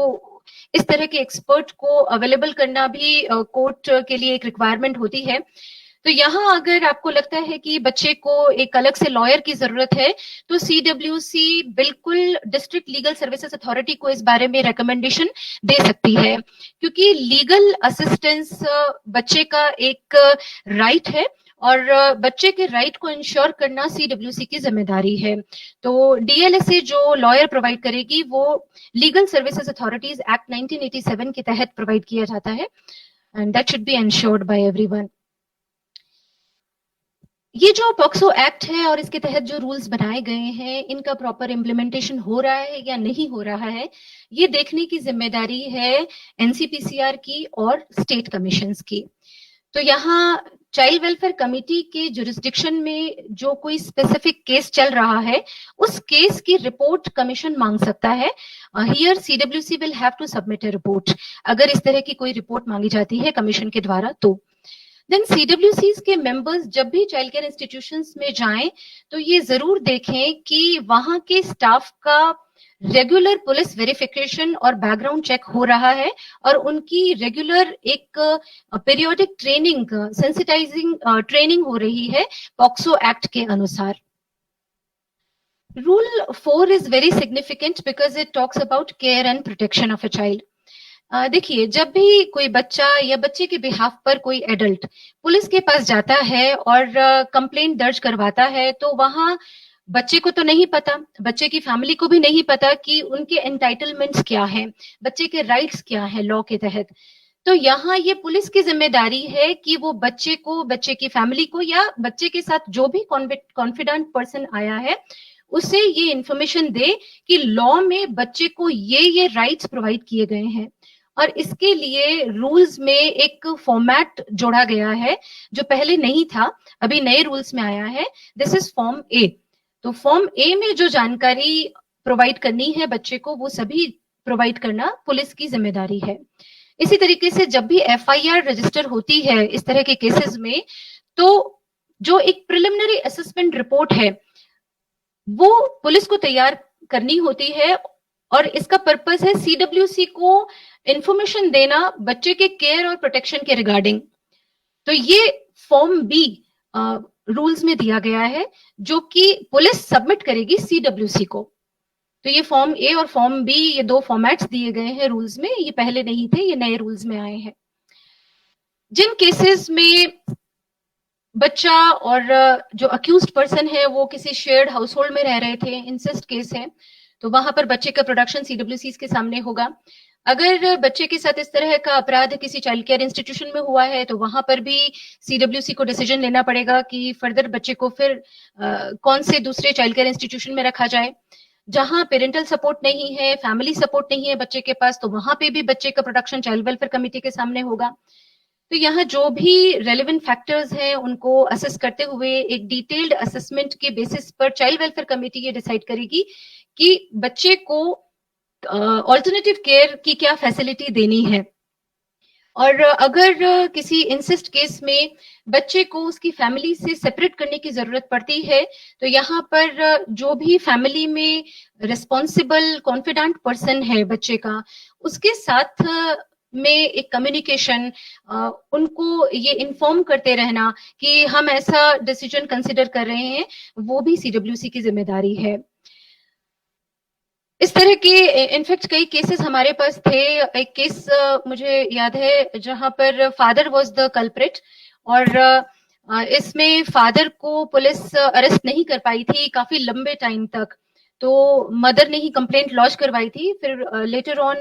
Speaker 2: इस तरह के एक्सपर्ट को अवेलेबल करना भी कोर्ट के लिए एक रिक्वायरमेंट होती है। तो यहाँ अगर आपको लगता है कि बच्चे को एक अलग से लॉयर की जरूरत है तो सीडब्ल्यूसी बिल्कुल डिस्ट्रिक्ट लीगल सर्विसेज अथॉरिटी को इस बारे में रिकमेंडेशन दे सकती है, क्योंकि लीगल असिस्टेंस बच्चे का एक राइट है और बच्चे के राइट को इंश्योर करना सीडब्ल्यूसी की जिम्मेदारी है। तो डीएलएसए जो लॉयर प्रोवाइड करेगी वो लीगल सर्विसेज अथॉरिटीज एक्ट 1987 के तहत प्रोवाइड किया जाता है, and that should be ensured by everyone. ये जो पॉक्सो एक्ट है और इसके तहत जो रूल्स बनाए गए हैं, इनका प्रॉपर इम्प्लीमेंटेशन हो रहा है या नहीं हो रहा है, ये देखने की जिम्मेदारी है एनसीपीसीआर की और स्टेट कमीशंस की। तो यहाँ चाइल्ड वेलफेयर कमिटी के जुरिस्डिक्शन में जो कोई स्पेसिफिक केस चल रहा है, उस केस की रिपोर्ट कमीशन मांग सकता है। Here CWC will have to submit a report, अगर इस तरह की कोई रिपोर्ट मांगी जाती है कमीशन के द्वारा तो। देन सीडब्ल्यूसीज के मेंबर्स जब भी चाइल्ड केयर इंस्टीट्यूशंस में जाएं तो ये जरूर देखें कि वहां के स्टाफ का रेगुलर पुलिस वेरिफिकेशन और बैकग्राउंड चेक हो रहा है और उनकी रेगुलर एक पीरियोडिक ट्रेनिंग, सेंसिटाइजिंग ट्रेनिंग हो रही है पॉक्सो एक्ट के अनुसार। Rule 4 is very significant because it talks about care and protection of a child. देखिए, जब भी कोई बच्चा या बच्चे के बिहाफ पर कोई एडल्ट पुलिस के पास जाता है और कंप्लेंट दर्ज करवाता है, तो वहां बच्चे को तो नहीं पता, बच्चे की फैमिली को भी नहीं पता कि उनके एंटाइटलमेंट्स क्या हैं, बच्चे के राइट्स क्या हैं लॉ के तहत। तो यहाँ ये पुलिस की जिम्मेदारी है कि वो बच्चे को, बच्चे की फैमिली को या बच्चे के साथ जो भी कॉन्फिडेंट पर्सन आया है उसे ये इंफॉर्मेशन दे कि लॉ में बच्चे को ये राइट्स प्रोवाइड किए गए हैं। और इसके लिए रूल्स में एक फॉर्मेट जोड़ा गया है जो पहले नहीं था, अभी नए रूल्स में आया है। दिस इज फॉर्म ए। तो फॉर्म ए में जो जानकारी प्रोवाइड करनी है बच्चे को, वो सभी प्रोवाइड करना पुलिस की जिम्मेदारी है। इसी तरीके से जब भी एफआईआर रजिस्टर होती है इस तरह के केसेस में, तो जो एक प्रिलिमिनरी असेसमेंट रिपोर्ट है वो पुलिस को तैयार करनी होती है और इसका पर्पस है सीडब्ल्यूसी को इंफॉर्मेशन देना बच्चे के केयर और प्रोटेक्शन के रिगार्डिंग। तो ये फॉर्म बी रूल्स में दिया गया है जो कि पुलिस सबमिट करेगी सीडब्ल्यूसी को। तो ये फॉर्म ए और फॉर्म बी, ये दो फॉर्मेट्स दिए गए हैं रूल्स में, ये पहले नहीं थे, ये नए रूल्स में आए हैं। जिन केसेस में बच्चा और जो अक्यूज्ड पर्सन है वो किसी शेयर्ड हाउसहोल्ड में रह रहे थे, इंसेस्ट केस है, तो वहां पर बच्चे का प्रोडक्शन सीडब्ल्यूसी के सामने होगा। अगर बच्चे के साथ इस तरह का अपराध किसी चाइल्ड केयर इंस्टीट्यूशन में हुआ है तो वहां पर भी सीडब्ल्यूसी को डिसीजन लेना पड़ेगा कि फर्दर बच्चे को फिर कौन से दूसरे चाइल्ड केयर इंस्टीट्यूशन में रखा जाए। जहां पेरेंटल सपोर्ट नहीं है, फैमिली सपोर्ट नहीं है बच्चे के पास, तो वहां पे भी बच्चे का प्रोडक्शन चाइल्ड वेलफेयर कमेटी के सामने होगा। तो यहाँ जो भी रेलेवेंट फैक्टर्स हैं उनको असेस करते हुए एक डिटेल्ड असेसमेंट के बेसिस पर चाइल्ड वेलफेयर कमेटी ये डिसाइड करेगी कि बच्चे को ऑल्टरनेटिव केयर की क्या फैसिलिटी देनी है। और अगर किसी इंसिस्ट केस में बच्चे को उसकी फैमिली से सेपरेट करने की जरूरत पड़ती है, तो यहाँ पर जो भी फैमिली में रिस्पॉन्सिबल कॉन्फिडेंट पर्सन है बच्चे का, उसके साथ में एक कम्युनिकेशन, उनको ये इन्फॉर्म करते रहना कि हम ऐसा डिसीजन कंसिडर कर रहे हैं, वो भी सीडब्ल्यूसी की जिम्मेदारी है। इस तरह के इनफैक्ट कई केसेस हमारे पास थे। एक केस मुझे याद है जहां पर फादर वाज द कल्प्रिट और इसमें फादर को पुलिस अरेस्ट नहीं कर पाई थी काफी लंबे टाइम तक, तो मदर ने ही कंप्लेंट लॉन्च करवाई थी। फिर later on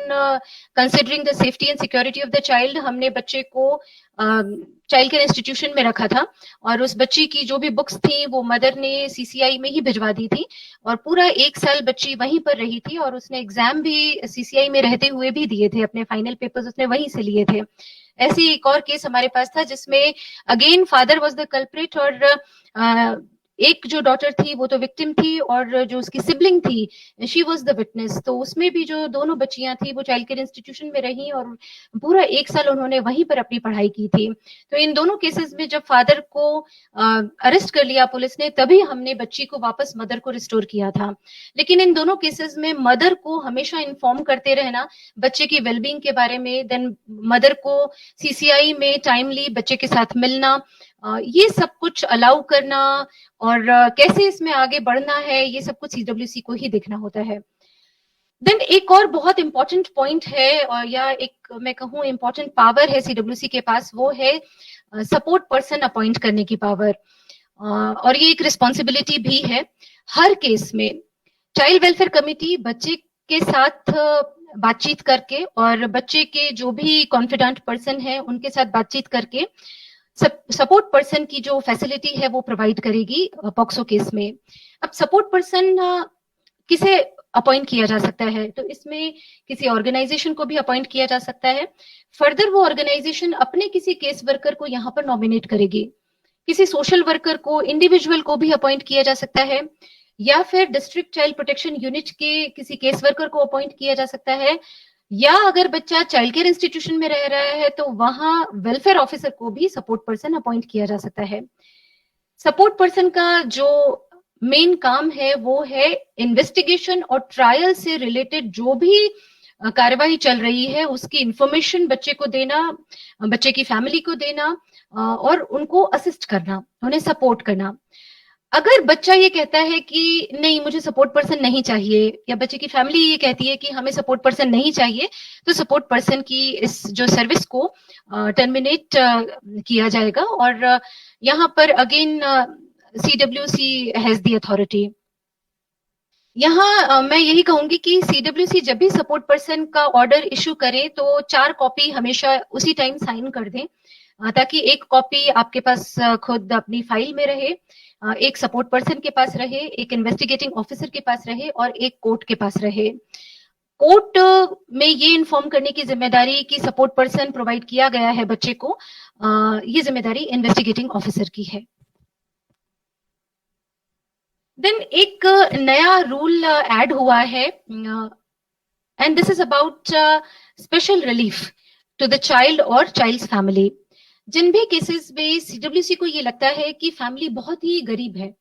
Speaker 2: considering the safety and security of the child, हमने बच्चे को चाइल्ड केयर इंस्टीट्यूशन में रखा था और उस बच्ची की जो भी बुक्स थी वो मदर ने सीसीआई में ही भिजवा दी थी और पूरा 1 साल बच्ची वहीं पर रही थी और उसने एग्जाम भी सीसीआई में रहते हुए भी दिए थे, अपने फाइनल पेपर्स उसने वहीं से लिए थे। ऐसे एक और केस हमारे पास था जिसमें again father was the culprit और एक जो डॉटर थी वो तो विक्टिम थी और जो उसकी सिबलिंग थी शी वाज द विटनेस। तो उसमें भी जो दोनों बच्चियां थी वो चाइल्ड केयर इंस्टीट्यूशन में रही और पूरा 1 साल उन्होंने वहीं पर अपनी पढ़ाई की थी। तो इन दोनों केसेस में जब फादर को अरेस्ट कर लिया पुलिस ने, तभी हमने बच्ची को वापस मदर को रिस्टोर किया था। लेकिन इन दोनों केसेस में मदर को हमेशा इन्फॉर्म करते रहना बच्चे की वेलबींग के बारे में, देन मदर को सीसीआई में टाइमली बच्चे के साथ मिलना, ये सब कुछ अलाउ करना और कैसे इसमें आगे बढ़ना है, ये सब कुछ सीडब्ल्यूसी को ही देखना होता है। देन एक और बहुत इंपॉर्टेंट पॉइंट है और या एक मैं कहूँ इंपॉर्टेंट पावर है सीडब्ल्यूसी के पास, वो है सपोर्ट पर्सन अपॉइंट करने की पावर। और ये एक रिस्पॉन्सिबिलिटी भी है। हर केस में चाइल्ड वेलफेयर कमेटी बच्चे के साथ बातचीत करके और बच्चे के जो भी कॉन्फिडेंट पर्सन है उनके साथ बातचीत करके सपोर्ट पर्सन की जो फैसिलिटी है वो प्रोवाइड करेगी पॉक्सो केस में। अब सपोर्ट पर्सन किसे अपॉइंट किया जा सकता है, तो इसमें किसी ऑर्गेनाइजेशन को भी अपॉइंट किया जा सकता है। फर्दर वो ऑर्गेनाइजेशन अपने किसी केस वर्कर को यहाँ पर नॉमिनेट करेगी। किसी सोशल वर्कर को, इंडिविजुअल को भी अपॉइंट किया जा सकता है, या फिर डिस्ट्रिक्ट चाइल्ड प्रोटेक्शन यूनिट के किसी केस वर्कर को अपॉइंट किया जा सकता है, या अगर बच्चा चाइल्ड केयर इंस्टीट्यूशन में रह रहा है तो वहां वेलफेयर ऑफिसर को भी सपोर्ट पर्सन अपॉइंट किया जा सकता है। सपोर्ट पर्सन का जो मेन काम है वो है इन्वेस्टिगेशन और ट्रायल से रिलेटेड जो भी कार्यवाही चल रही है उसकी इंफॉर्मेशन बच्चे को देना, बच्चे की फैमिली को देना और उनको असिस्ट करना, उन्हें सपोर्ट करना। अगर बच्चा ये कहता है कि नहीं मुझे सपोर्ट पर्सन नहीं चाहिए, या बच्चे की फैमिली ये कहती है कि हमें सपोर्ट पर्सन नहीं चाहिए, तो सपोर्ट पर्सन की इस जो सर्विस को टर्मिनेट किया जाएगा। और यहाँ पर again CWC has the authority. यहाँ मैं यही कहूंगी कि CWC जब भी सपोर्ट पर्सन का ऑर्डर इशू करे तो 4 कॉपी हमेशा उसी टाइम साइन कर दें, ताकि एक कॉपी आपके पास खुद अपनी फाइल में रहे, एक सपोर्ट पर्सन के पास रहे, एक इन्वेस्टिगेटिंग ऑफिसर के पास रहे और एक कोर्ट के पास रहे। कोर्ट में ये इन्फॉर्म करने की जिम्मेदारी कि सपोर्ट पर्सन प्रोवाइड किया गया है बच्चे को, ये जिम्मेदारी इन्वेस्टिगेटिंग ऑफिसर की है। देन एक नया रूल ऐड हुआ है, and this is about special relief to the child और चाइल्ड्स फैमिली। जिन भी केसेस में CWC को ये लगता है कि फैमिली बहुत ही गरीब है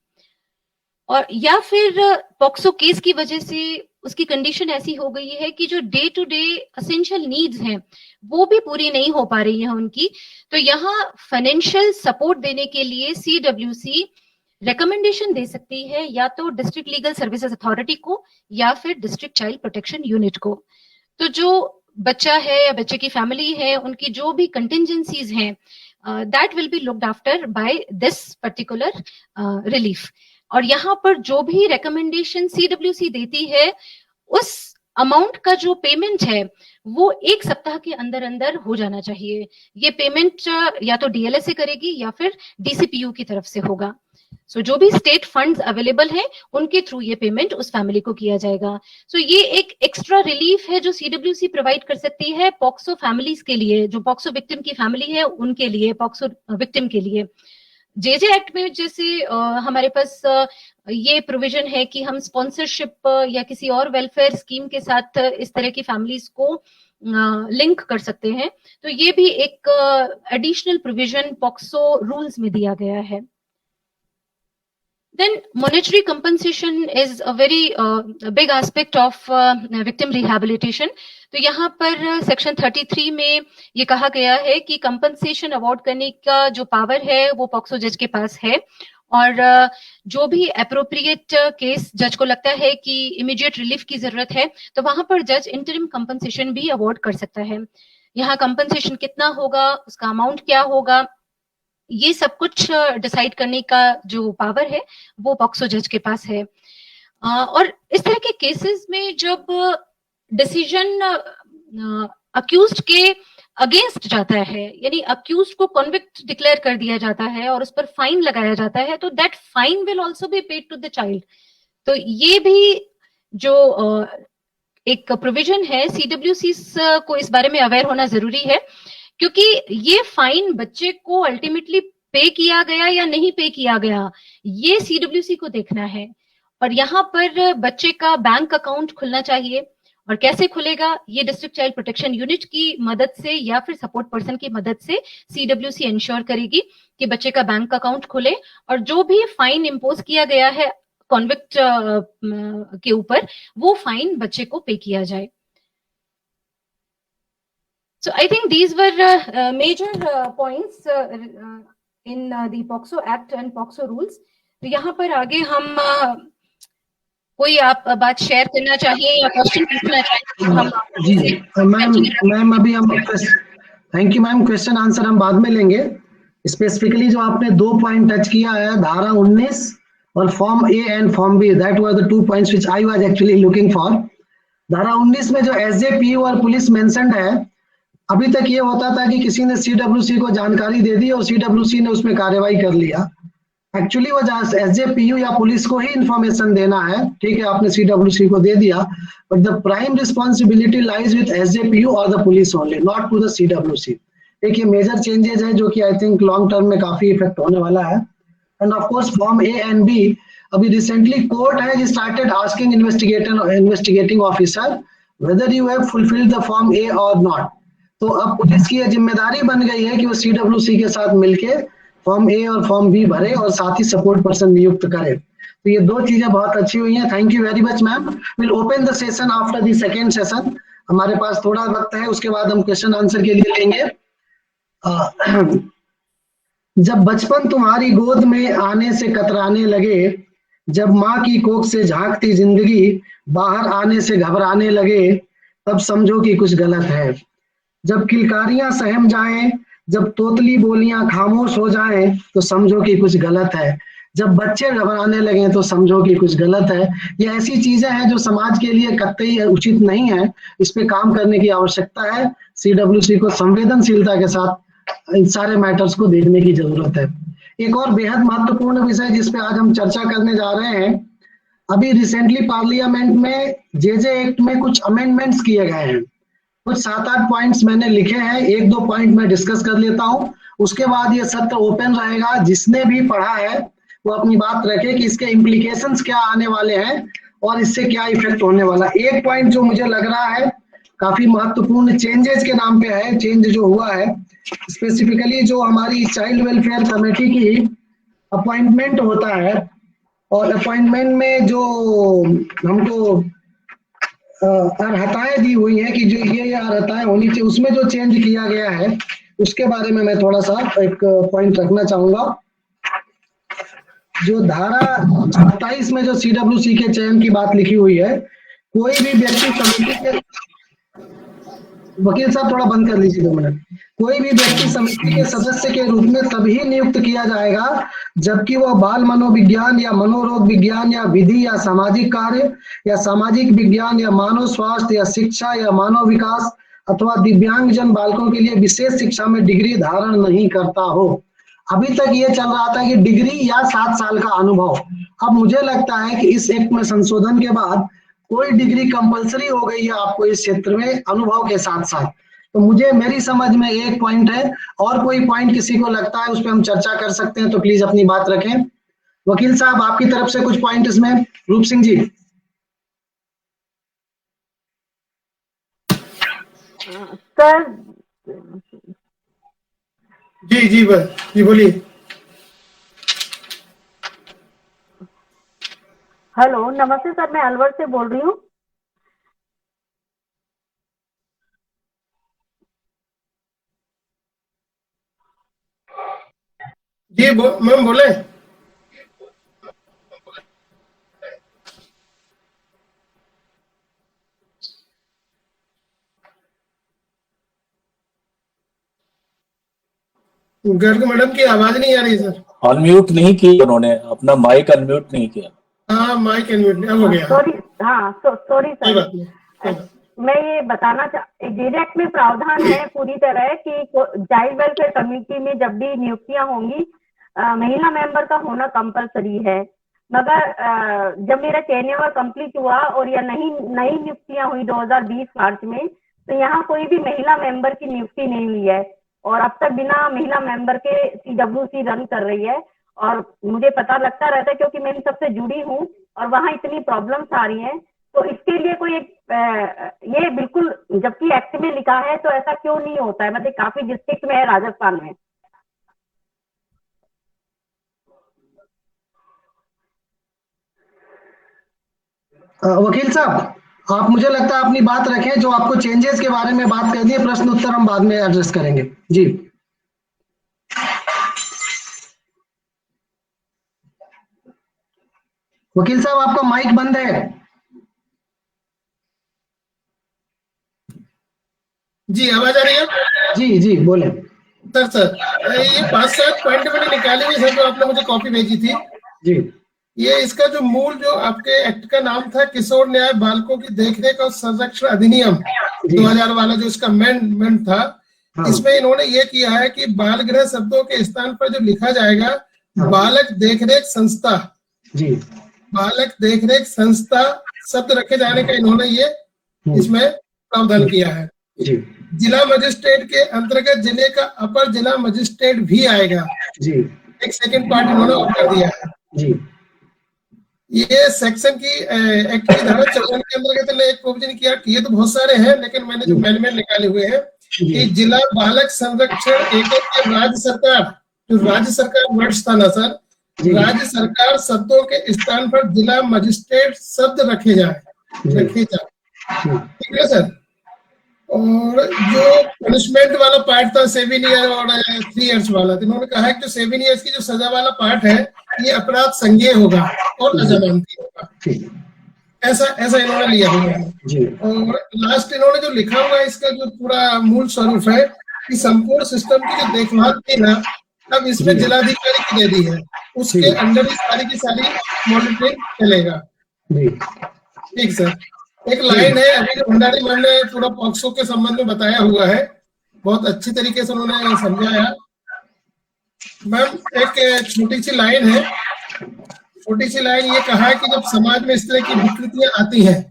Speaker 2: और या फिर पॉक्सो केस की वजह से उसकी कंडीशन ऐसी हो गई है कि जो day to day essential needs हैं वो भी पूरी नहीं हो पा रही है उनकी, तो यहाँ फाइनेंशियल सपोर्ट देने के लिए CWC रिकमेंडेशन दे सकती है या तो डिस्ट्रिक्ट लीगल सर्विसेज अथॉरिटी को या फिर डिस्ट्रिक्ट चाइल्ड प्रोटेक्शन यूनिट को। तो जो बच्चा है या बच्चे की फैमिली है उनकी जो भी कंटिजेंसीज हैं that will be looked after by this particular relief. और यहाँ पर जो भी रिकमेंडेशन CWC देती है उस अमाउंट का जो पेमेंट है वो 1 सप्ताह के अंदर अंदर हो जाना चाहिए। ये पेमेंट या तो DLS से करेगी या फिर DCPU की तरफ से होगा। सो जो भी स्टेट फंड्स अवेलेबल हैं उनके थ्रू ये पेमेंट उस फैमिली को किया जाएगा। सो ये एक एक्स्ट्रा रिलीफ है जो CWC प्रोवाइड कर सकती है पॉक्सो फैमिलीज के लिए, जो पॉक्सो विक्टिम की फैमिली है उनके लिए, पॉक्सो विक्टिम के लिए। JJ एक्ट में जैसे हमारे पास ये प्रोविजन है कि हम स्पॉन्सरशिप या किसी और वेलफेयर स्कीम के साथ इस तरह की फैमिलीज को लिंक कर सकते हैं, तो ये भी एक एडिशनल प्रोविजन पॉक्सो रूल्स में दिया गया है। Then monetary compensation is a very big aspect of victim rehabilitation. तो यहाँ पर सेक्शन 33 में ये कहा गया है कि कंपनसेशन अवार्ड करने का जो पावर है वो पॉक्सो जज के पास है, और जो भी अप्रोप्रिएट केस जज को लगता है कि इमीडिएट रिलीफ की जरूरत है तो वहां पर जज इंटरिम कंपनसेशन भी अवार्ड कर सकता है। यहाँ कंपनसेशन कितना होगा, उसका अमाउंट क्या होगा, ये सब कुछ डिसाइड करने का जो पावर है वो पॉक्सो जज के पास है। और इस तरह के केसेस में जब डिसीजन अक्यूज्ड के अगेंस्ट जाता है, यानी अक्यूज्ड को कन्विक्ट डिक्लेयर कर दिया जाता है और उस पर फाइन लगाया जाता है, तो that fine will also be paid to the child. तो ये भी जो एक प्रोविजन है, CWC को इस बारे में अवेयर होना जरूरी है, क्योंकि ये फाइन बच्चे को अल्टीमेटली पे किया गया या नहीं पे किया गया ये CWC को देखना है। और यहाँ पर बच्चे का बैंक अकाउंट खुलना चाहिए, और कैसे खुलेगा ये डिस्ट्रिक्ट चाइल्ड प्रोटेक्शन यूनिट की मदद से या फिर सपोर्ट पर्सन की मदद से CWC इंश्योर करेगी कि बच्चे का बैंक अकाउंट खुले, और जो भी फाइन इम्पोज किया गया है कॉन्विक्ट के ऊपर वो फाइन बच्चे को पे किया जाए। So I think these were major points in the POCSO Act and POCSO rules. तो यहाँ पर आगे हम कोई आप बात शेयर करना चाहिए या क्वेश्चन पूछना चाहिए?
Speaker 1: जी मैम अभी हम thank you ma'am, question answer हम बाद में लेंगे। स्पेसिफिकली जो आपने 2 पॉइंट टच किया है, धारा 19 और form A and form B, that were the 2 points which I was actually looking for. धारा 19 में जो SJPU और पुलिस मेंशन्ड है, अभी तक ये होता था कि किसी ने सीडब्ल्यूसी को जानकारी दे दी और सीडब्ल्यूसी ने उसमें कार्रवाई कर लिया। एक्चुअली वो एसजेपीयू या पुलिस को ही इंफॉर्मेशन देना है, ठीक है, आपने सीडब्ल्यूसी को दे दिया, but the prime responsibility lies with SJPU और the police only, not to the CWC. एक ये मेजर चेंजेस है जो कि आई थिंक लॉन्ग टर्म में काफी इफेक्ट होने वाला है। And of course form A and B, अभी recently court has started asking investigating officer whether you have fulfilled the form A और नॉट। तो अब पुलिस की यह जिम्मेदारी बन गई है कि वो सीडब्ल्यूसी के साथ मिलके फॉर्म ए और फॉर्म बी भरे और साथ ही सपोर्ट पर्सन नियुक्त करे। तो ये दो चीजें बहुत अच्छी हुई हैं। Thank you very much ma'am. Will open the session after the second session. हमारे पास थोड़ा वक्त है, उसके बाद हम क्वेश्चन आंसर के लिए लेंगे। जब बचपन तुम्हारी गोद में आने से कतराने लगे, जब माँ की कोख से झांकती जिंदगी बाहर आने से घबराने लगे, तब समझो कि कुछ गलत है। जब किलकारियां सहम जाएं, जब तोतली बोलियां खामोश हो जाएं, तो समझो कि कुछ गलत है। जब बच्चे घबराने लगे तो समझो कि कुछ गलत है। ये ऐसी चीजें हैं जो समाज के लिए कतई उचित नहीं है। इस पे काम करने की आवश्यकता है। सीडब्ल्यूसी को संवेदनशीलता के साथ इन सारे मैटर्स को देखने की जरूरत है। एक और बेहद महत्वपूर्ण विषय जिस पे आज हम चर्चा करने जा रहे हैं, अभी रिसेंटली पार्लियामेंट में जेजे एक्ट में कुछ अमेंडमेंट्स किए गए हैं। कुछ 7-8 पॉइंट्स मैंने लिखे हैं, 1-2 पॉइंट मैं डिस्कस कर लेता हूं, उसके बाद ये सत्र ओपन रहेगा। जिसने भी पढ़ा है वो अपनी बात रखे कि इसके इम्प्लीकेशंस क्या आने वाले हैं और इससे क्या इफेक्ट होने वाला। एक पॉइंट जो मुझे लग रहा है काफी महत्वपूर्ण चेंजेस के नाम पे है, चेंज जो हुआ है स्पेसिफिकली जो हमारी चाइल्ड वेलफेयर कमेटी की अपॉइंटमेंट होता है, और अपॉइंटमेंट में जो हमको अर्हताएं दी हुई हैं कि जो ये अर्हताएं होनी चाहिए, उसमें जो चेंज किया गया है उसके बारे में मैं थोड़ा सा एक पॉइंट रखना चाहूंगा। जो धारा 27 में जो सीडब्ल्यूसी के चयन की बात लिखी हुई है, कोई भी व्यक्ति समिति के, वकील साहब थोड़ा बंद कर लीजिए 2 मिनट। कोई भी व्यक्ति समिति के सदस्य के रूप में तभी नियुक्त किया जाएगा जबकि वह बाल मनोविज्ञान या मनोरोग विज्ञान या विधि या सामाजिक कार्य या सामाजिक विज्ञान या मानव स्वास्थ्य या शिक्षा या मानव विकास अथवा दिव्यांगजन बालकों के लिए विशेष शिक्षा में डिग्री धारण नहीं करता हो। अभी तक ये चल रहा था कि डिग्री या 7 साल का अनुभव। अब मुझे लगता है कि इस एक्ट में संशोधन के बाद कोई डिग्री कंपलसरी हो गई है आपको इस क्षेत्र में अनुभव के साथ साथ। तो मुझे मेरी समझ में एक पॉइंट है, और कोई पॉइंट किसी को लगता है उस पर हम चर्चा कर सकते हैं तो प्लीज अपनी बात रखें। वकील साहब आपकी तरफ से कुछ पॉइंट इसमें। रूप सिंह जी।
Speaker 3: सर
Speaker 4: जी बोलिए।
Speaker 3: हेलो, नमस्ते सर, मैं अलवर से बोल रही हूँ।
Speaker 4: जी मैम बोले। गर्ग मैडम की आवाज नहीं आ रही सर।
Speaker 5: अनम्यूट नहीं किया उन्होंने, अपना माइक अनम्यूट नहीं किया।
Speaker 4: हाँ माइक अनम्यूट अब हो गया।
Speaker 3: सॉरी, हाँ सॉरी सर। मैं ये बताना डायरेक्ट में प्रावधान है पूरी तरह कि चाइल्ड वेलफेयर कमेटी में जब भी नियुक्तियां होंगी महिला मेंबर का होना कंपलसरी है। मगर जब मेरा टेन्योर कंप्लीट हुआ और या नई नियुक्तियां हुई 2020 मार्च में, तो यहाँ कोई भी महिला मेंबर की नियुक्ति नहीं हुई है और अब तक बिना महिला मेंबर के सीडब्ल्यूसी रन कर रही है। और मुझे पता लगता रहता है क्योंकि मैं इन सबसे जुड़ी हूँ और वहाँ इतनी प्रॉब्लम्स आ रही हैं। तो इसके लिए कोई एक ये बिल्कुल, जबकि एक्ट में लिखा है तो ऐसा क्यों नहीं होता है? मतलब काफी डिस्ट्रिक्ट में है राजस्थान में।
Speaker 1: वकील साहब आप, मुझे लगता है अपनी बात रखें, जो आपको चेंजेस के बारे में बात करनी है, प्रश्न उत्तर हम बाद में एड्रेस करेंगे। जी वकील साहब आपका माइक बंद है।
Speaker 4: जी आवाज आ रही है?
Speaker 1: जी बोले
Speaker 4: सर ये 5-7 पॉइंट मैंने निकाले हुए सर, जो आपने मुझे कॉपी भेजी थी।
Speaker 1: जी
Speaker 4: ये इसका जो मूल जो आपके एक्ट का नाम था किशोर न्याय बालकों की देखरेख और संरक्षण अधिनियम 2000 वाला, जो इसका अमेंडमेंट था,
Speaker 1: हाँ।
Speaker 4: इसमें इन्होंने ये किया है कि बाल गृह शब्दों के स्थान पर जो लिखा जाएगा बालक देखरेख संस्था,
Speaker 1: जी
Speaker 4: बालक देखरेख संस्था शब्द रखे जाने का इन्होंने ये इसमें प्रावधान किया है।
Speaker 1: जी
Speaker 4: जिला मजिस्ट्रेट के अंतर्गत जिले का अपर जिला मजिस्ट्रेट भी आएगा।
Speaker 1: जी
Speaker 4: एक सेकंड पार्ट इन्होंने और कर दिया है।
Speaker 1: जी
Speaker 4: ये सेक्शन की एक्ट की धारा 54 के अंतर्गत ने एक प्रोविजन किया, किए तो बहुत सारे हैं लेकिन मैंने जो मैनुअल निकाले हुए हैं कि जिला बालक संरक्षण एकक के राज्य सरकार, जो राज्य सरकार वर्ड्स था ना सर, राज्य सरकार शब्दों के स्थान पर जिला मजिस्ट्रेट शब्द रखे जाए। ठीक है सर। और जो पनिशमेंट वाला पार्ट था 7 ईयर और 3 इयर्स वाला, तो इन्होंने कहा कि जो 7 इयर्स की जो सजा वाला पार्ट है ये अपराध संज्ञेय होगा और अजमानती होगा, ऐसा इन्होंने लिया हुआ है। और लास्ट इन्होंने जो लिखा हुआ है इसका जो पूरा मूल स्वरूप है कि संपूर्ण सिस्टम की जो देखभाल थी ना, अब इसमें जिलाधिकारी की दे दी है, उसके अंडर ही सारी की सारी मॉनिटरिंग चलेगा। ठीक सर। एक लाइन है अभी जो भंडारी मैम ने पूरा पॉक्सो के संबंध में बताया हुआ है, बहुत अच्छी तरीके से उन्होंने समझाया। मैम एक छोटी सी लाइन है, छोटी सी लाइन ये कहा है कि जब समाज में इस तरह की विकृतियां आती हैं,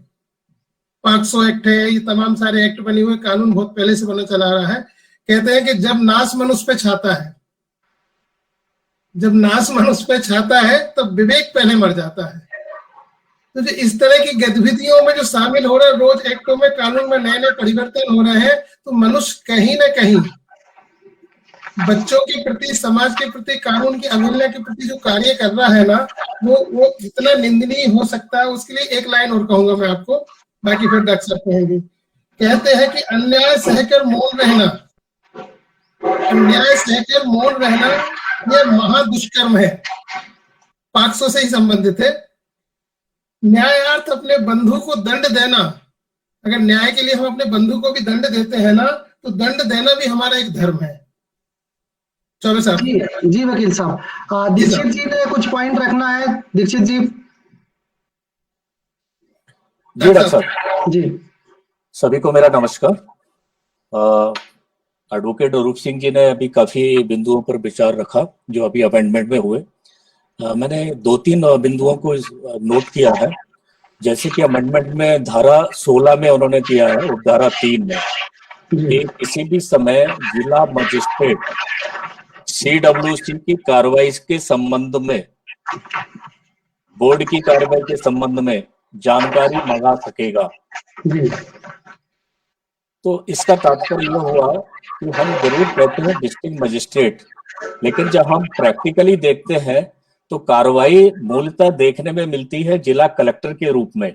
Speaker 4: पॉक्सो एक्ट है, ये तमाम सारे एक्ट बने हुए, कानून बहुत पहले से बना चला रहा है, कहते हैं कि जब नाश मनुष्य पे छाता है, जब नाश मनुष्य पे छाता है तब विवेक पहले मर जाता है। तो जो इस तरह की गतिविधियों में जो शामिल हो रहे हैं, रोज एक्टों में कानून में नए नए परिवर्तन हो रहे हैं, तो मनुष्य कहीं ना कहीं बच्चों के प्रति, समाज के प्रति, कानून की अवहेलना के प्रति जो कार्य कर रहा है ना, वो इतना निंदनीय हो सकता है। उसके लिए एक लाइन और कहूंगा मैं आपको, बाकी फिर डॉक्टर साहब कहेंगे। कहते हैं कि अन्याय सहकर मौन रहना, अन्याय सहकर मौन रहना यह महादुष्कर्म है, पॉक्सो से ही संबंधित है। न्यायार्थ अपने बंधु को दंड देना, अगर न्याय के लिए हम अपने बंधु को भी दंड देते हैं ना, तो दंड देना भी हमारा एक धर्म है। चौबे साहब।
Speaker 1: जी वकील साहब, दीक्षित जी ने कुछ पॉइंट रखना है। दीक्षित जी।
Speaker 5: जी डॉक्टर साहब।
Speaker 1: जी
Speaker 5: सभी को मेरा नमस्कार। एडवोकेट रूप सिंह जी ने अभी काफी बिंदुओं पर विचार रखा जो अभी अमेंडमेंट में हुए। मैंने 2-3 बिंदुओं को नोट किया है, जैसे कि अमेंडमेंट में धारा 16 में उन्होंने किया है, और धारा 3 में कि किसी भी समय जिला मजिस्ट्रेट CWC की कार्रवाई के संबंध में, बोर्ड की कार्रवाई के संबंध में जानकारी मंगा सकेगा। तो इसका तात्पर्य यह हुआ कि हम जरूर कहते हैं डिस्ट्रिक्ट मजिस्ट्रेट, लेकिन जब हम प्रैक्टिकली देखते हैं तो कार्रवाई मूलतः देखने में मिलती है जिला कलेक्टर के रूप में,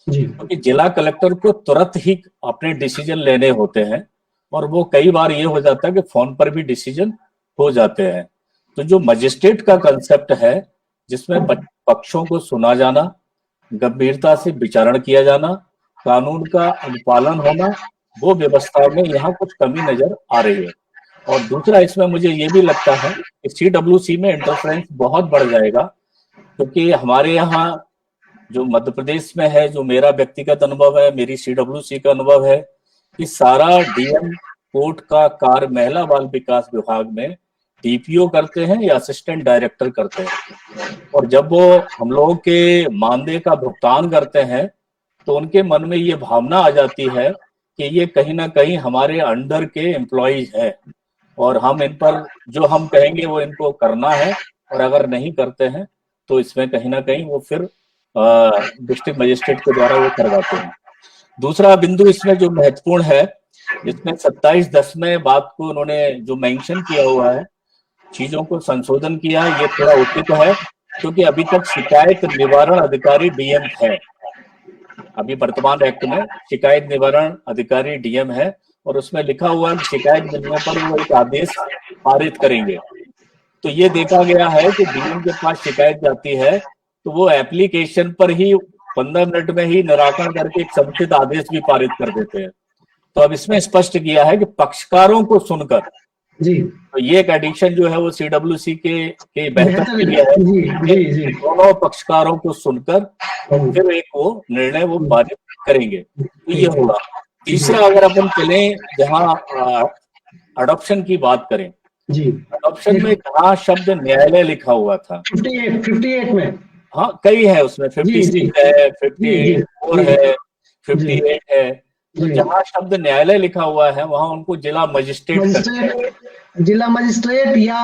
Speaker 5: क्योंकि जिला कलेक्टर को तुरंत ही अपने डिसीजन लेने होते हैं, और वो कई बार ये हो जाता है कि फोन पर भी डिसीजन हो जाते हैं। तो जो मजिस्ट्रेट का कंसेप्ट है, जिसमें पक्षों को सुना जाना, गंभीरता से विचारण किया जाना, कानून का अनुपालन होना, वो व्यवस्था में यहाँ कुछ कमी नजर आ रही है। और दूसरा, इसमें मुझे ये भी लगता है कि CWC में इंटरफेरेंस बहुत बढ़ जाएगा, क्योंकि हमारे यहाँ जो मध्य प्रदेश में है, जो मेरा व्यक्तिगत अनुभव है, मेरी CWC का अनुभव है कि सारा DM कोर्ट का कार्य महिला बाल विकास विभाग में DPO करते हैं या असिस्टेंट डायरेक्टर करते हैं। और जब वो हम लोगों के मानदेय का भुगतान करते हैं तो उनके मन में ये भावना आ जाती है कि ये कहीं ना कहीं हमारे अंडर के एम्प्लॉइज है, और हम इन पर जो हम कहेंगे वो इनको करना है, और अगर नहीं करते हैं तो इसमें कहीं ना कहीं वो फिर डिस्ट्रिक्ट मजिस्ट्रेट के द्वारा वो करवाते हैं। दूसरा बिंदु इसमें जो महत्वपूर्ण है, इसमें 27(10) में बात को उन्होंने जो मेंशन किया हुआ है, चीजों को संशोधन किया है, ये थोड़ा उचित है, क्योंकि अभी तक शिकायत निवारण अधिकारी DM है। अभी वर्तमान एक्ट में शिकायत निवारण अधिकारी DM है, और उसमें लिखा हुआ है कि शिकायत मिलने पर वो एक आदेश पारित करेंगे। तो ये देखा गया है कि DM के पास शिकायत जाती है तो वो एप्लीकेशन पर ही 15 मिनट में ही निराकरण करके एक समुचित आदेश भी पारित कर देते हैं। तो अब इसमें स्पष्ट किया है कि पक्षकारों को सुनकर, तो ये एक एडिक्शन जो है वो CWC के बेहतर किया है, दोनों पक्षकारों को सुनकर फिर एक वो निर्णय वो पारित करेंगे। तो ये होगा। तीसरा, अगर अपन चलें जहाँ अडॉप्शन की बात करें,
Speaker 1: जी,
Speaker 5: अडॉप्शन में कहाँ शब्द न्यायालय लिखा हुआ था?
Speaker 1: 58 में।
Speaker 5: हाँ, कई है उसमें,
Speaker 1: जी, जी,
Speaker 5: 56 है,
Speaker 1: जी, जी,
Speaker 5: 54
Speaker 1: जी,
Speaker 5: है,
Speaker 1: जी,
Speaker 5: 58 है। तो
Speaker 1: जी।
Speaker 5: जहाँ शब्द न्यायालय लिखा हुआ है वहां उनको जिला मजिस्ट्रेट कर दिया है।
Speaker 1: मजिस्ट्रेट, जिला मजिस्ट्रेट या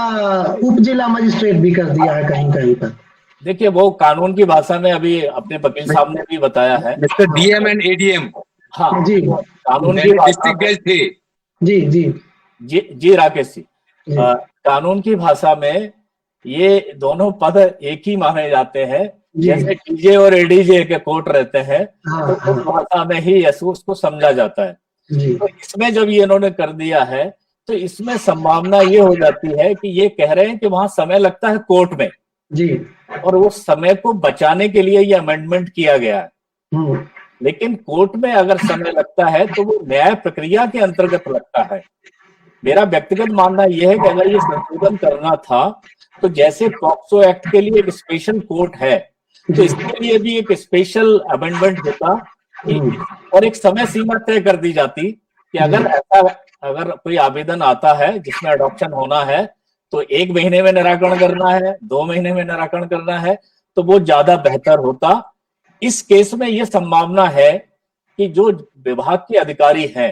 Speaker 1: उप जिला मजिस्ट्रेट भी कर दिया है कहीं कहीं पर।
Speaker 5: देखिए, वो कानून की भाषा में अभी अपने वकील साहब ने भी बताया है।
Speaker 6: मिस्टर डीएम एंड एडीएम
Speaker 5: हाँ
Speaker 1: जी,
Speaker 5: कानून की भाषा
Speaker 6: डिस्ट्रिक्ट
Speaker 5: में,
Speaker 6: जज थे।
Speaker 1: जी, जी,
Speaker 5: जी राकेश जी,
Speaker 1: जी।
Speaker 5: कानून की भाषा में ये दोनों पद एक ही माने जाते हैं।
Speaker 1: जी।
Speaker 5: जैसे डीजे और एडीजे के कोर्ट रहते हैं,
Speaker 1: हाँ,
Speaker 5: तो
Speaker 1: हाँ।
Speaker 5: उस भाषा में ही उसको समझा जाता है।
Speaker 1: जी,
Speaker 5: तो इसमें जब ये इन्होंने कर दिया है तो इसमें संभावना ये हो जाती है कि ये कह रहे हैं कि वहां समय लगता है कोर्ट में,
Speaker 1: जी।
Speaker 5: और वो समय को बचाने के लिए ये अमेंडमेंट किया गया है।
Speaker 1: हम्म,
Speaker 5: लेकिन कोर्ट में अगर समय लगता है तो वो न्याय प्रक्रिया के अंतर्गत लगता है। मेरा व्यक्तिगत मानना यह है कि अगर ये संशोधन करना था तो जैसे पॉक्सो एक्ट के लिए एक स्पेशल कोर्ट है, तो इसके लिए भी एक स्पेशल अमेंडमेंट होता कि और एक समय सीमा तय कर दी जाती कि अगर कोई आवेदन आता है जिसमें अडॉप्शन होना है तो 1 महीने में निराकरण करना है, 2 महीने में निराकरण करना है, तो वो ज्यादा बेहतर होता। इस केस में ये संभावना है कि जो विभाग के अधिकारी हैं,